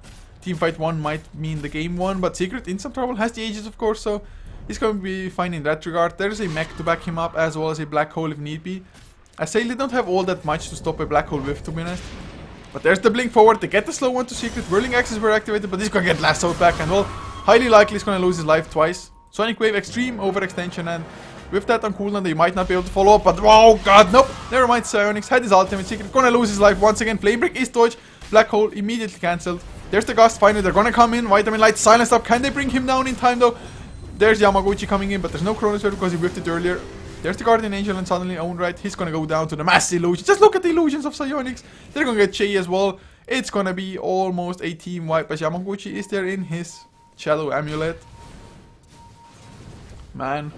teamfight one might mean the game won, but Secret in some trouble, has the Aegis of course, so he's going to be fine in that regard. There's a mech to back him up as well as a black hole if need be. Assail, they don't have all that much to stop a black hole with, to be honest. But there's the blink forward, they get the slow one to Secret, Whirling Axes were activated, but he's gonna get lassoed back, and well, highly likely he's gonna lose his life twice. Sonic Wave, extreme overextension, and with that on cooldown, they might not be able to follow up, but oh god, nope, never mind, Psionics had his ultimate, Secret gonna lose his life once again, Flame Break is dodged, Black Hole immediately cancelled. There's the Gust, finally, they're gonna come in, Vitamin Light silenced up, can they bring him down in time though? There's Yamaguchi coming in, but there's no Chronosphere because he whiffed it earlier. There's the Guardian Angel and suddenly own right, he's gonna go down to the mass illusion. Just look at the illusions of Psionics. They're gonna get Shay as well. It's gonna be almost a team wipe as Yamaguchi is there in his Shadow Amulet. Man.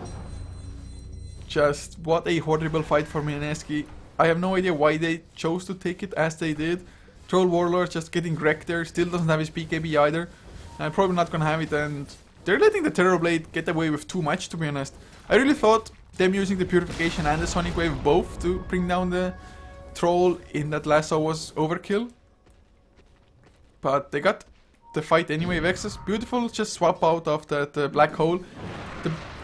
Just what a horrible fight for Mineski. I have no idea why they chose to take it as they did. Troll Warlord just getting wrecked there, still doesn't have his BKB either. I'm probably not gonna have it, and they're letting the Terrorblade get away with too much, to be honest. I really thought them using the Purification and the Sonic Wave both to bring down the Troll in that lasso was overkill. But they got the fight anyway. Vexus, beautiful, just swap out of that black hole.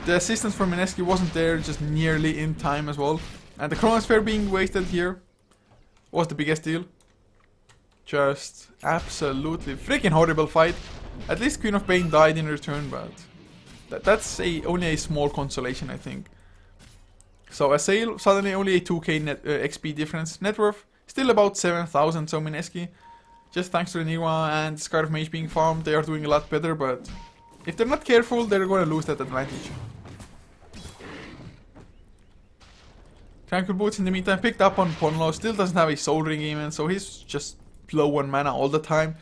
The assistance from Mineski wasn't there, just nearly in time as well. And the Chronosphere being wasted here was the biggest deal. Just absolutely freaking horrible fight. At least Queen of Pain died in return, but that's only a small consolation, I think. So Assail, suddenly only a 2k XP difference. Net worth, still about 7,000, so Mineski, just thanks to the Nirwa and Scarf Mage being farmed, they are doing a lot better, but if they're not careful, they're gonna lose that advantage. Tranquil Boots in the meantime picked up on Ponlo, still doesn't have a Soul Ring even, so he's just low on mana all the time.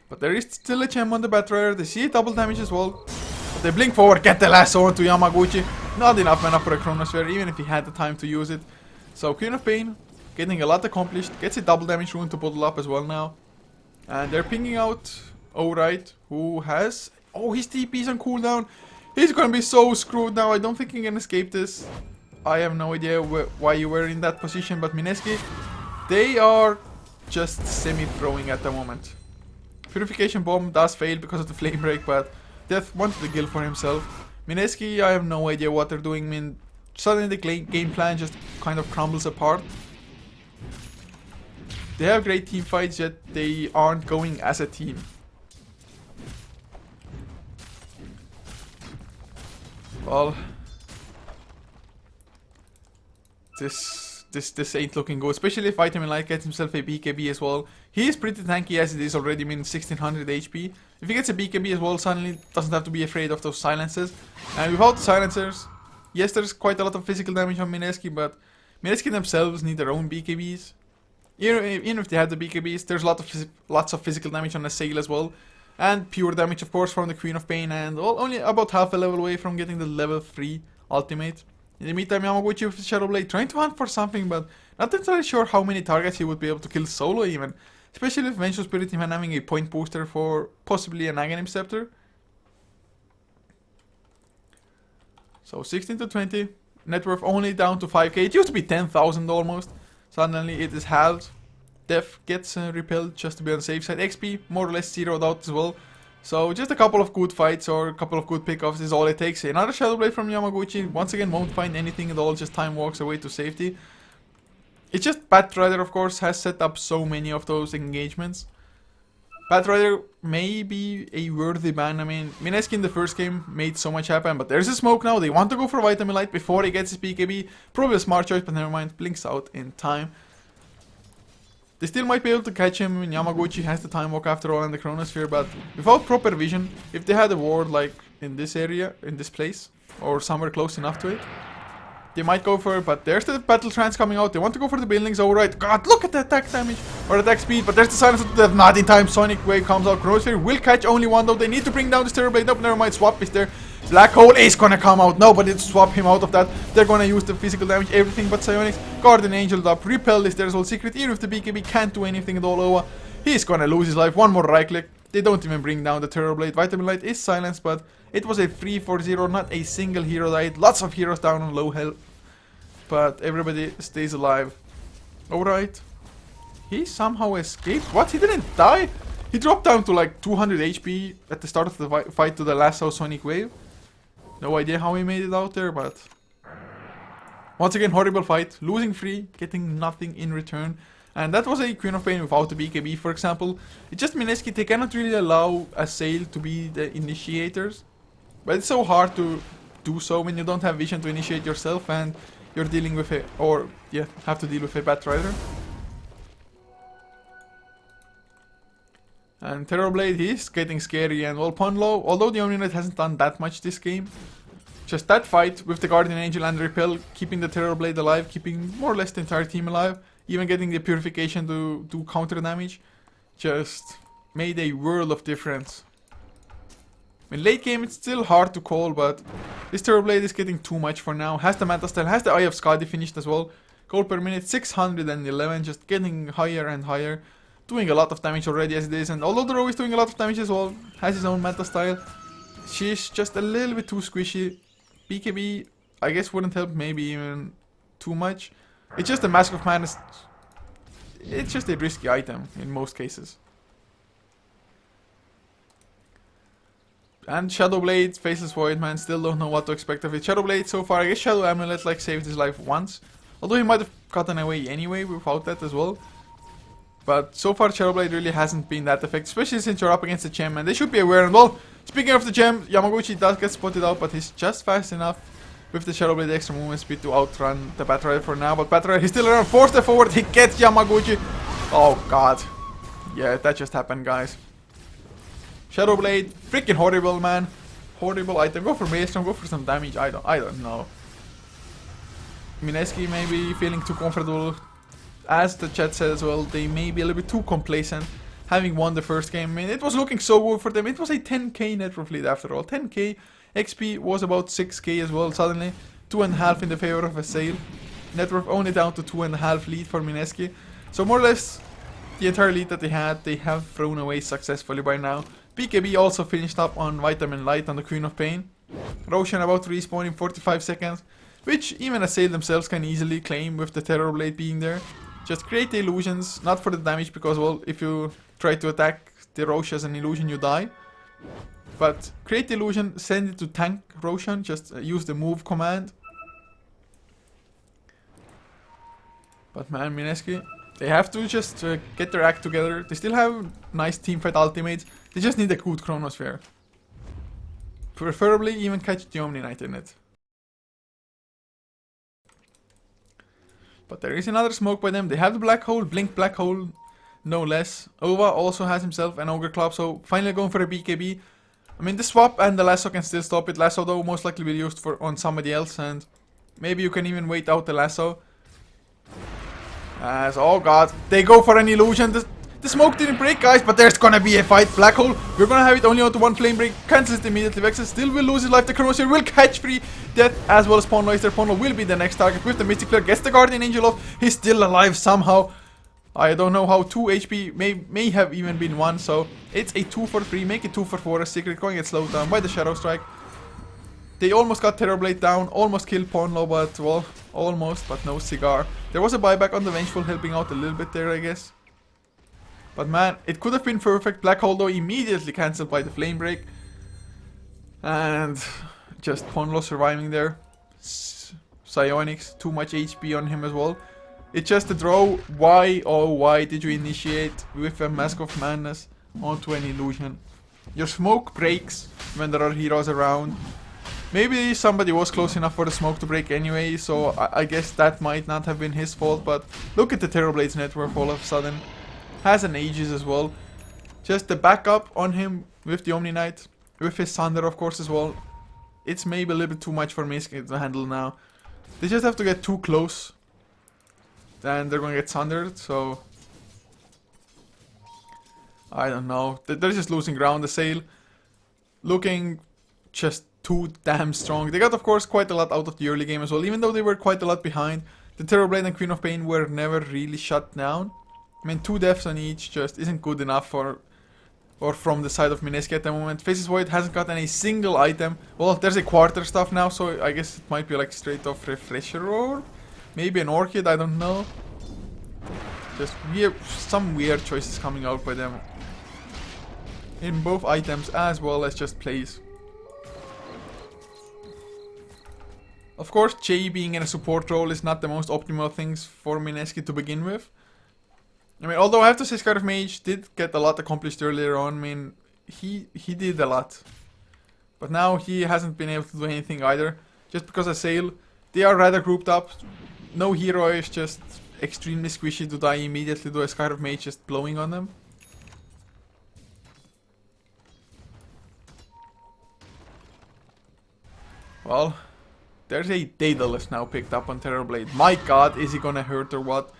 But there is still a gem on the Batrider, they see double damage as well. But they blink forward, get the lasso onto Yamaguchi. Not enough mana for a Chronosphere, even if he had the time to use it. So Queen of Pain, getting a lot accomplished, gets a double damage rune to bottle up as well now. And they're pinging out Alright, who has... Oh, his TP's on cooldown. He's gonna be so screwed now, I don't think he can escape this. I have no idea why you were in that position, but Mineski, they are just semi-throwing at the moment. Purification Bomb does fail because of the Flame Break, but Death wanted the kill for himself. Mineski, I have no idea what they're doing. I mean, suddenly the game plan just kind of crumbles apart. They have great team fights, yet they aren't going as a team. Well, this ain't looking good, especially if Vitamin Light gets himself a BKB as well. He is pretty tanky as it is already, I mean 1600 HP. If he gets a BKB as well, suddenly doesn't have to be afraid of those silences. And without the silencers, yes, there's quite a lot of physical damage on Mineski, but Mineski themselves need their own BKBs. Even if they have the BKBs, there's lots of physical damage on Assail as well. And pure damage, of course, from the Queen of Pain, and only about half a level away from getting the level 3 ultimate. In the meantime, Yamaguchi with Shadow Blade trying to hunt for something, but not entirely sure how many targets he would be able to kill solo even. Especially with Vengeful Spirit even having a point booster for possibly an Aghanim Scepter. So 16 to 20, net worth only down to 5k. It used to be 10,000 almost. Suddenly it is halved. Def gets repelled just to be on the safe side. XP more or less zeroed out as well. So just a couple of good fights or a couple of good pickoffs is all it takes. Another Shadow Blade from Yamaguchi. Once again won't find anything at all, just time walks away to safety. It's just Batrider, of course, has set up so many of those engagements. Batrider may be a worthy ban. I mean, Mineski in the first game made so much happen, but there's a smoke now. They want to go for Vitamin Light before he gets his BKB. Probably a smart choice, but never mind. Blinks out in time. They still might be able to catch him when Yamaguchi has the time walk after all in the Chronosphere, but without proper vision, if they had a ward like in this area, in this place, or somewhere close enough to it, they might go for it, but there's the battle trance coming out. They want to go for the buildings. Alright, God, look at the attack damage or attack speed, but there's the silence of death. Not in time. Sonic Wave comes out. Chronosphere will catch only one though. They need to bring down this Terror Blade. Nope, never mind. Swap is there. Black Hole is gonna come out. Nobody to swap him out of that. They're gonna use the physical damage, everything but Psionics. Guardian Angel up. Repel is there as well. Secret. Even if the BKB can't do anything at all over, he's gonna lose his life. One more right click. They don't even bring down the Terror Blade. Vitamin Light is silenced, but it was a 3-4-0. Not a single hero died. Lots of heroes down on low health, but everybody stays alive. Alright. He somehow escaped. What? He didn't die? He dropped down to like 200 HP at the start of the fight to the lasso Sonic Wave. No idea how he made it out there, but once again, horrible fight. Losing 3, getting nothing in return. And that was a Queen of Pain without the BKB, for example. It's just Mineski, they cannot really allow Assail to be the initiators. But it's so hard to do so when you don't have vision to initiate yourself and you're dealing with a, or yeah, have to deal with a Batrider. And Terror Blade, he's getting scary, and well, Ponlo, although the Omni Knight hasn't done that much this game, just that fight with the Guardian Angel and Repel, keeping the Terror Blade alive, keeping more or less the entire team alive, even getting the Purification to do counter damage, just made a world of difference. In late game, it's still hard to call, but this Terror Blade is getting too much for now. Has the Manta Style, has the Eye of Skadi finished as well. Gold per minute, 611, just getting higher and higher. Doing a lot of damage already as it is, and although the Rogue is doing a lot of damage as well, has his own Manta Style, she's just a little bit too squishy. BKB, I guess, wouldn't help, maybe even too much. It's just a Mask of Madness. It's just a risky item in most cases. And Shadow Blade faces Void Man, still don't know what to expect of it. Shadow Blade so far, I guess Shadow Amulet like saved his life once, although he might have gotten away anyway without that as well. But so far Shadow Blade really hasn't been that effective, especially since you're up against the gem, and they should be aware. And well, speaking of the gem, Yamaguchi does get spotted out, but he's just fast enough with the Shadow Blade extra movement speed to outrun the Battle Rider for now. But Battle Rider, he's still around. 4 step forward. He gets Yamaguchi. Oh god. Yeah, that just happened, guys. Shadow Blade, freaking horrible, man. Horrible item. Go for Maelstrom, go for some damage. I don't know. Mineski maybe feeling too comfortable. As the chat said as well, they may be a little bit too complacent, having won the first game. I mean, it was looking so good for them. It was a 10k net worth lead after all. 10k. XP was about 6k as well suddenly. 2.5 in the favor of Assail. Net worth only down to 2.5 lead for Mineski. So more or less, the entire lead that they have thrown away successfully by now. BKB also finished up on Vitamin Light on the Queen of Pain. Roshan about to respawn in 45 seconds, which even Assail themselves can easily claim with the Terror Blade being there. Just create the illusions, not for the damage, because, well, if you try to attack the Rosh as an illusion, you die. But create the illusion, send it to tank Roshan, just use the move command. But man, Mineski, they have to just get their act together. They still have nice teamfight ultimates. They just need a good Chronosphere. Preferably even catch the Omni Knight in it. But there is another smoke by them. They have the Black Hole, Blink Black Hole, no less. Ova also has himself an Ogre Club, so finally going for a BKB. I mean, the swap and the lasso can still stop it. Lasso though most likely will be used on somebody else, and maybe you can even wait out the lasso. As, oh god, they go for an illusion. The smoke didn't break, guys, but there's gonna be a fight. Black Hole, we're gonna have it only onto one flame break. Cancels it immediately. Vexus still will lose his life. The Chronosphere will catch free death as well as Ponloister. Ponlo will be the next target with the Mystic Flare. Gets the Guardian Angel off. He's still alive somehow. I don't know how. 2 HP may have even been 1, so it's a 2 for 3. Make it 2 for 4. A Secret going to get slowed down by the Shadow Strike. They almost got Terror Blade down, almost killed Ponlo, but, well, almost, but no cigar. There was a buyback on the Vengeful helping out a little bit there, I guess. But man, it could have been perfect. Black Hole though immediately cancelled by the Flame Break. And just Ponlo surviving there. Psionics, too much HP on him as well. It's just a draw. Why, oh why did you initiate with a Mask of Madness onto an illusion? Your smoke breaks when there are heroes around. Maybe somebody was close enough for the smoke to break anyway, so I guess that might not have been his fault, but look at the Terror Blade's network all of a sudden. Has an Aegis as well. Just the backup on him with the Omni Knight, with his Sunder of course as well. It's maybe a little bit too much for Mineski to handle now. They just have to get too close, then they're gonna get Sundered, so I don't know. They're just losing ground. Assail looking just too damn strong. They got of course quite a lot out of the early game as well, even though they were quite a lot behind. The Terror Blade and Queen of Pain were never really shut down. I mean, 2 deaths on each just isn't good enough for, or from the side of Mineski at the moment. Faces Void hasn't gotten a single item. Well, there's a quarter stuff now, so I guess it might be like straight off Refresher or maybe an Orchid, I don't know. Just weird, some weird choices coming out by them in both items as well as just plays. Of course, Jay being in a support role is not the most optimal things for Mineski to begin with. I mean, although I have to say Scarf Mage did get a lot accomplished earlier on. I mean, he did a lot. But now he hasn't been able to do anything either. Just because Assail, they are rather grouped up. No hero is just extremely squishy to die immediately to a Scarf Mage just blowing on them. Well, there's a Daedalus now picked up on Terror Blade. My god, is he gonna hurt or what?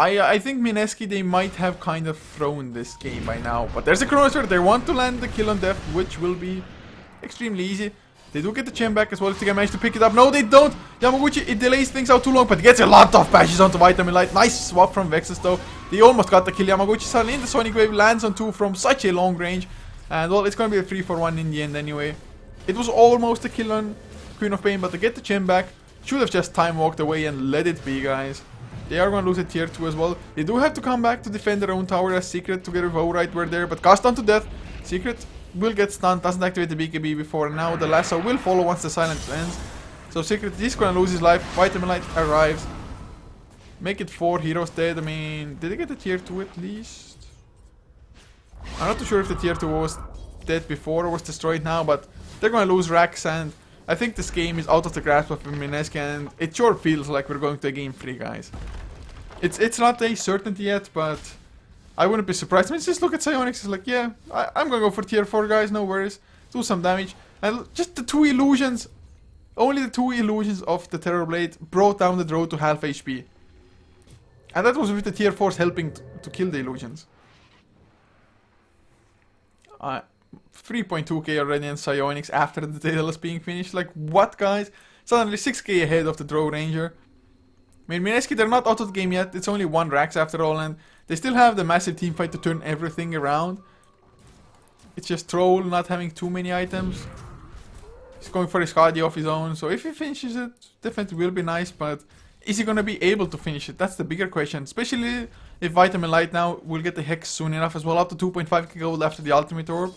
I think Mineski, they might have kind of thrown this game by now. But there's a Chronosphere. They want to land the kill on death, which will be extremely easy. They do get the gem back as well if they can manage to pick it up. No, they don't. Yamaguchi, it delays things out too long, but gets a lot of bashes onto Vitamin Light. Nice swap from Vexus though. They almost got the kill. Yamaguchi suddenly in the Sonic Wave lands on 2 from such a long range. And well, it's going to be a 3 for 1 in the end anyway. It was almost a kill on Queen of Pain, but to get the gem back, should have just time walked away and let it be, guys. They are going to lose a tier 2 as well. They do have to come back to defend their own tower as Secret together with O-Right were there, but cast down to death. Secret will get stunned, doesn't activate the BKB before, and now the lasso will follow once the silence ends. So Secret is going to lose his life. Vitamin Light arrives. Make it 4 heroes dead. I mean, did they get a tier 2 at least? I'm not too sure if the tier 2 was dead before or was destroyed now, but they're going to lose Rax, and I think this game is out of the grasp of Mineski, and it sure feels like we're going to a game 3, guys. It's not a certainty yet, but I wouldn't be surprised. I mean, just look at Psyonix. It's like, yeah, I'm gonna go for tier 4, guys, no worries. Do some damage. And just the 2 illusions, only the 2 illusions of the Terrorblade brought down the Drow to half HP. And that was with the tier 4s helping to kill the illusions. 3.2k already in Psyonix after the tail is being finished. Like, what, guys? Suddenly 6k ahead of the Drow Ranger. I mean, Mineski, they're not out of the game yet. It's only 1 Rax after all, and they still have the massive team fight to turn everything around. It's just Troll not having too many items. He's going for his Skadi of his own, so if he finishes it, definitely will be nice, but is he gonna be able to finish it? That's the bigger question, especially if Vitamin Light now will get the Hex soon enough as well, up to 2.5k gold after the Ultimate Orb.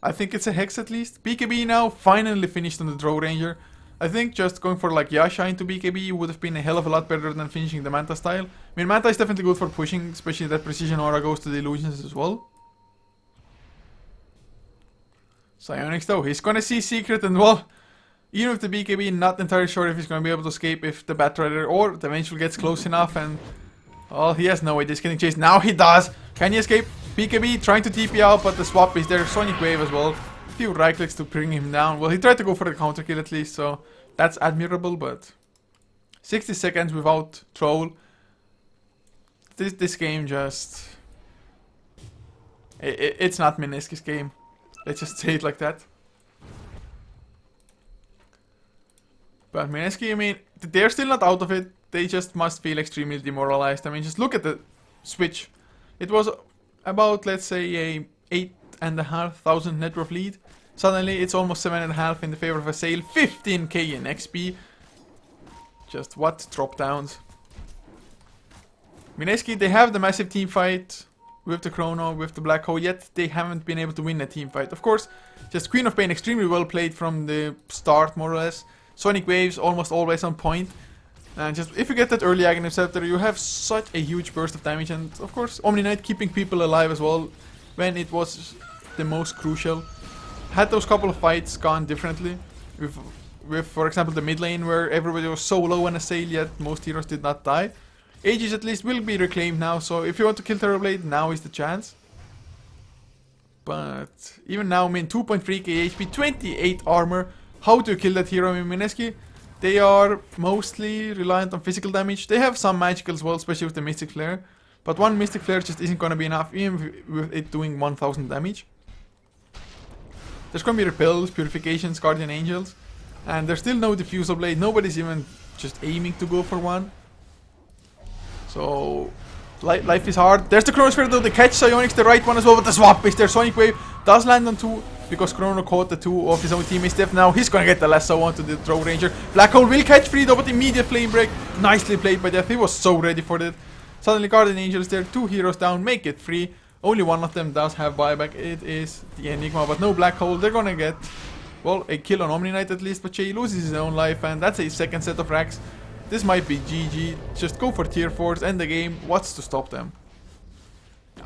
I think it's a Hex at least. BKB now finally finished on the Drow Ranger. I think just going for like Yasha into BKB would have been a hell of a lot better than finishing the Manta style. I mean, Manta is definitely good for pushing, especially that Precision Aura goes to the illusions as well. Psyonix though, he's gonna see Secret, and well, even with the BKB, not entirely sure if he's gonna be able to escape if the Batrider or the Vengeful gets close enough, and well, he has no way he's getting chased. Now he does! Can he escape? BKB trying to TP out, but the swap is there. Sonic Wave as well. A few right clicks to bring him down. Well, he tried to go for the counter kill at least, so that's admirable, but 60 seconds without Troll. This game just... It's not Mineski's game. Let's just say it like that. But Mineski, I mean, they're still not out of it. They just must feel extremely demoralized. I mean, just look at the switch. It was about, let's say, a 8,500 net worth lead. Suddenly, it's almost 7.5 in the favor of Assail. 15k in XP. Just what drop downs. Mineski, they have the massive team fight with the Chrono, with the Black Hole, yet they haven't been able to win a team fight. Of course, just Queen of Pain extremely well played from the start, more or less. Sonic Waves almost always on point. And just if you get that early Aghanim Scepter, you have such a huge burst of damage. And of course, Omni Knight keeping people alive as well when it was the most crucial. Had those couple of fights gone differently, with for example the mid lane where everybody was so low on Assail yet most heroes did not die. Aegis at least will be reclaimed now, so if you want to kill Terrorblade, now is the chance. But even now, I mean, 2.3k HP, 28 armor. How do you kill that hero in Mineski? They are mostly reliant on physical damage. They have some magical as well, especially with the Mystic Flare. But one Mystic Flare just isn't gonna be enough, even with it doing 1000 damage. There's gonna be Repels, Purifications, Guardian Angels. And there's still no Diffusal Blade. Nobody's even just aiming to go for one. So, life is hard. There's the Chronosphere though, they catch Psyonix, the right one as well, but the swap is there. Sonic Wave does land on 2, because Chrono caught the 2 of his own teammates. Steph now, he's gonna get the lasso onto the Drow Ranger. Black Hole will catch free though, but immediate Flame Break. Nicely played by Death, he was so ready for that. Suddenly Guardian Angel is there, 2 heroes down, make it free. Only one of them does have buyback, it is the Enigma, but no Black Hole. They're gonna get, well, a kill on Omni Knight at least, but Jay loses his own life, and that's a second set of racks. This might be GG. Just go for tier 4s, end the game. What's to stop them?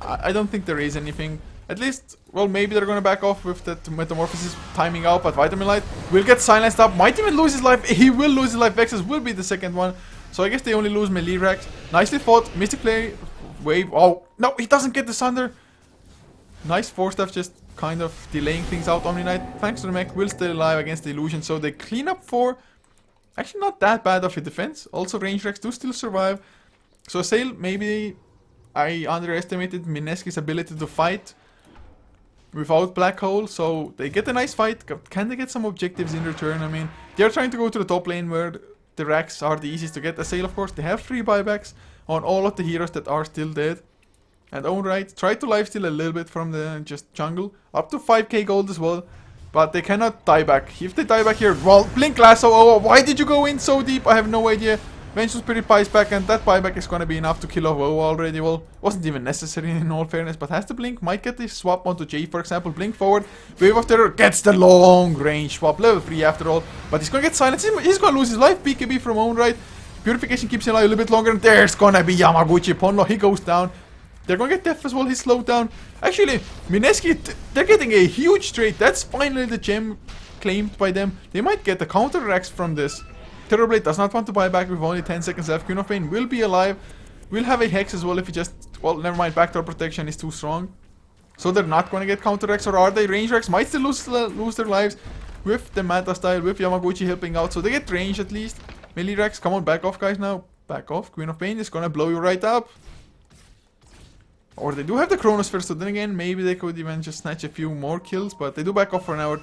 I don't think there is anything. At least, well, maybe they're gonna back off with that Metamorphosis timing out, but Vitamin Light will get silenced up. Might even lose his life. He will lose his life. Vexus will be the second one. So I guess they only lose melee racks. Nicely fought. Mystic Flare Wave. Oh, no, he doesn't get the Sunder. Nice 4-staff just kind of delaying things out. Omni Knight, thanks to the mech, will stay alive against the illusion. So they clean up 4. Actually not that bad of a defense. Also range racks do still survive. So Assail, maybe I underestimated Mineski's ability to fight without Black Hole. So they get a nice fight. Can they get some objectives in return? I mean, they're trying to go to the top lane where the racks are the easiest to get. Assail, of course, they have free buybacks on all of the heroes that are still dead. And Ownright try to lifesteal a little bit from the just jungle. Up to 5k gold as well. But they cannot die back. If they die back here, well, Blink Lasso. Oh, why did you go in so deep? I have no idea. Vengeance Spirit buys back, and that buyback is gonna be enough to kill off WoW already. Well, wasn't even necessary in all fairness, but has the Blink. Might get the swap onto Jay, for example. Blink forward. Wave of Terror gets the long range swap. Level 3 after all. But he's gonna get silenced. He's gonna lose his life. BKB from Ownright. Purification keeps him alive a little bit longer, and there's gonna be Yamaguchi Ponlo. He goes down. They're gonna get Def as well, he's slowed down. Actually, Mineski, they're getting a huge trade. That's finally the gem claimed by them. They might get the counter Rex from this. Terrorblade does not want to buy back with only 10 seconds left. Queen of Pain will be alive. We'll have a Hex as well if he just... Well, never mind, backdoor protection is too strong. So they're not gonna get counter Rex, or are they? Range Rex might still lose their lives with the Mata style, with Yamaguchi helping out. So they get range at least. Melee Rex, come on, back off guys now. Back off. Queen of Pain is gonna blow you right up. Or they do have the Chronosphere, so then again, maybe they could even just snatch a few more kills, but they do back off for now. At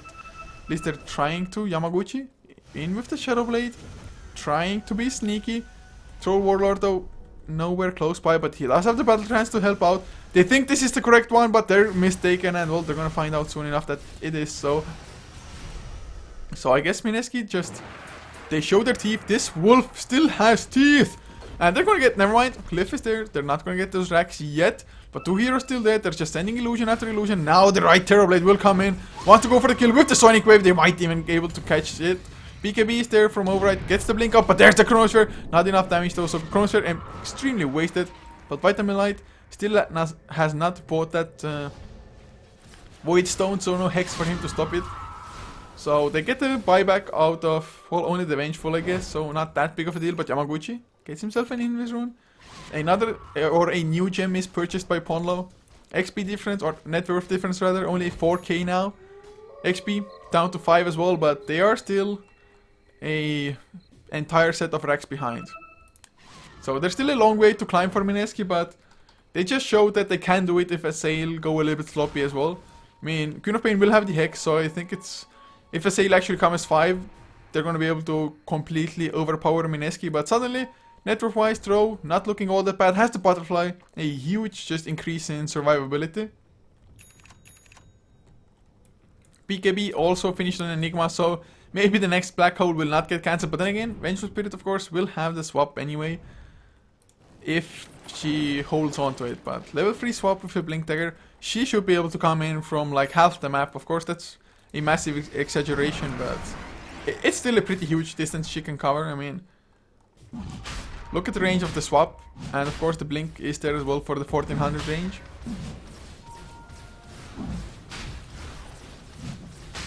least they're trying to. Yamaguchi in with the Shadow Blade, trying to be sneaky. Troll Warlord though, nowhere close by, but he does have the Battle Trance to help out. They think this is the correct one, but they're mistaken, and well, they're gonna find out soon enough that it is so. So I guess Mineski just... They show their teeth. This wolf still has teeth! And they're gonna get... Never mind, Cliff is there. They're not gonna get those racks yet. But 2 heroes still dead. They're just sending illusion after illusion. Now the right Terrorblade will come in. Wants to go for the kill with the Sonic Wave. They might even be able to catch it. BKB is there from override. Gets the blink up, but there's the Chronosphere. Not enough damage though. So Chronosphere extremely wasted. But Vitamin Light still has not bought that Void Stone. So no Hex for him to stop it. So they get the buyback out of, well, only the Vengeful I guess. So not that big of a deal. But Yamaguchi gets himself an Invis rune. Another, or a new gem is purchased by Ponlo. XP difference, or net worth difference rather, only 4k now. XP down to 5 as well, but they are still a entire set of racks behind. So there's still a long way to climb for Mineski, but they just showed that they can do it if Assail go a little bit sloppy as well. I mean, Queen of Pain will have the Hex, so I think it's... If Assail actually comes 5, they're going to be able to completely overpower Mineski, but suddenly... Network wise, throw, not looking all that bad, has the butterfly, a huge just increase in survivability. BKB also finished on Enigma, so maybe the next black hole will not get cancelled, but then again, Vengeful Spirit of course will have the swap anyway, if she holds on to it, but level 3 swap with a Blink Dagger, she should be able to come in from like half the map. Of course that's a massive exaggeration, but it's still a pretty huge distance she can cover. I mean, look at the range of the swap, and of course the blink is there as well for the 1400 range.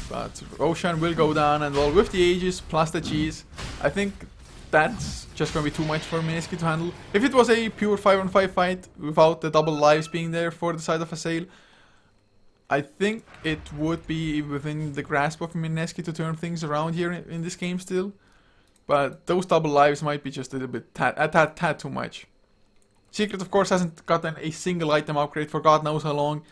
But Roshan will go down, and well, with the Aegis plus the cheese, I think that's just gonna be too much for Mineski to handle. If it was a pure 5-on-5 fight without the double lives being there for the side of Assail, I think it would be within the grasp of Mineski to turn things around here in this game still. But those double lives might be just a little bit a tad too much. Secret of course hasn't gotten a single item upgrade for God knows how long.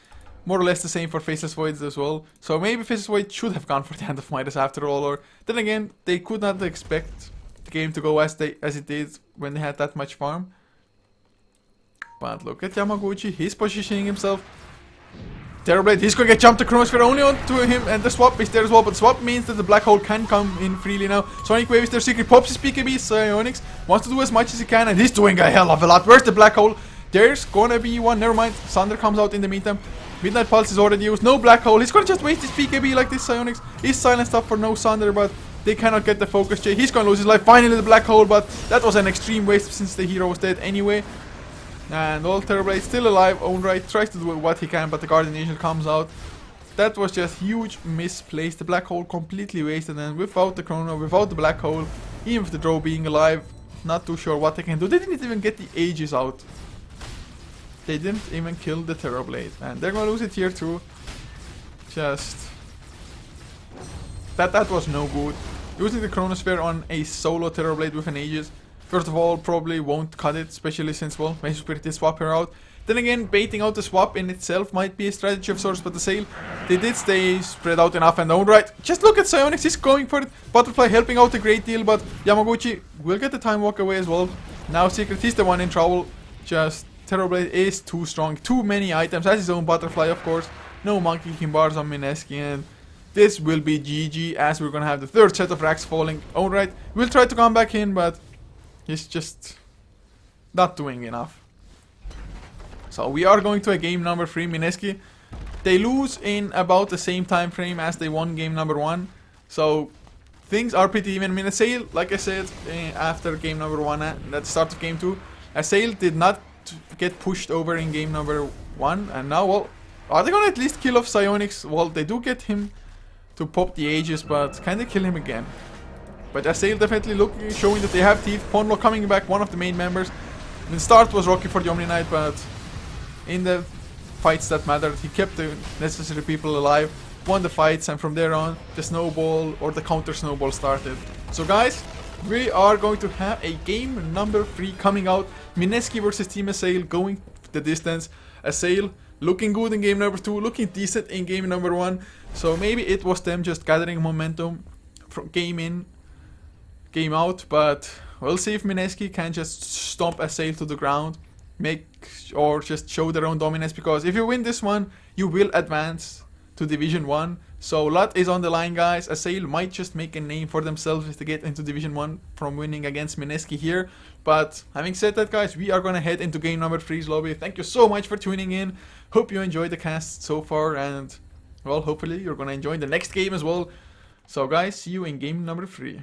More or less the same for Faceless Voids as well. So maybe Faceless Void should have gone for the Hand of Midas after all. Or then again, they could not expect the game to go as it did when they had that much farm. But look at Yamaguchi, he's positioning himself. Terrorblade, he's gonna get jumped to Chronosphere only onto him, and the swap is there as well, but the swap means that the black hole can come in freely now. Sonic Wave is there, Secret pops his BKB, Psionics wants to do as much as he can, and he's doing a hell of a lot. Where's the black hole? There's gonna be one, never mind, Sunder comes out in the meantime. Midnight Pulse is already used, no black hole, he's gonna just waste his BKB like this. Psionics is silenced up for no Sunder, but they cannot get the focus J. He's gonna lose his life, finally the black hole, but that was an extreme waste since the hero was dead anyway. And all Terrorblade still alive, own right, tries to do what he can, but the Guardian Angel comes out. That was just huge misplaced. The black hole completely wasted, and without the Chrono, without the black hole, even with the Drow being alive, not too sure what they can do. They didn't even get the Aegis out. They didn't even kill the Terrorblade, and they're gonna lose it here too. Just that was no good. Using the Chronosphere on a solo Terrorblade with an Aegis, first of all, probably won't cut it, especially since, well, Vengeful Spirit did swap her out. Then again, baiting out the swap in itself might be a strategy of sorts, but the Assail, they did stay spread out enough, and own right. Just look at Psionics, he's going for it. Butterfly helping out a great deal, but Yamaguchi will get the time walk away as well. Now Secret, he's the one in trouble. Just, Terrorblade is too strong, too many items, has his own Butterfly of course. No Monkey King bars on Mineski, and this will be GG, as we're gonna have the third set of racks falling. Own right, we'll try to come back in, but he's just not doing enough. So we are going to a game number 3, Mineski. They lose in about the same time frame as they won game number 1. So things are pretty even. Assail, like I said, after game number 1, at the start of game 2, Assail did not get pushed over in game number 1. And now, well, are they gonna at least kill off Psionics? Well, they do get him to pop the Aegis, but can they kill him again? But Assail definitely showing that they have teeth. Ponlo coming back, one of the main members. The start was rocky for the Omni Knight, but in the fights that mattered, he kept the necessary people alive, won the fights, and from there on, the snowball or the counter snowball started. So guys, we are going to have a game number 3 coming out. Mineski versus Team Assail going the distance. Assail looking good in game number 2, looking decent in game number 1. So maybe it was them just gathering momentum from game in, game out, but we'll see if Mineski can just stomp Assail to the ground, or just show their own dominance, because if you win this one, you will advance to Division 1. So a lot is on the line, guys. Assail might just make a name for themselves if they get into Division 1 from winning against Mineski here. But having said that, guys, we are gonna head into game number 3's lobby. Thank you so much for tuning in. Hope you enjoyed the cast so far, and well, hopefully you're gonna enjoy the next game as well. So guys, see you in game number 3.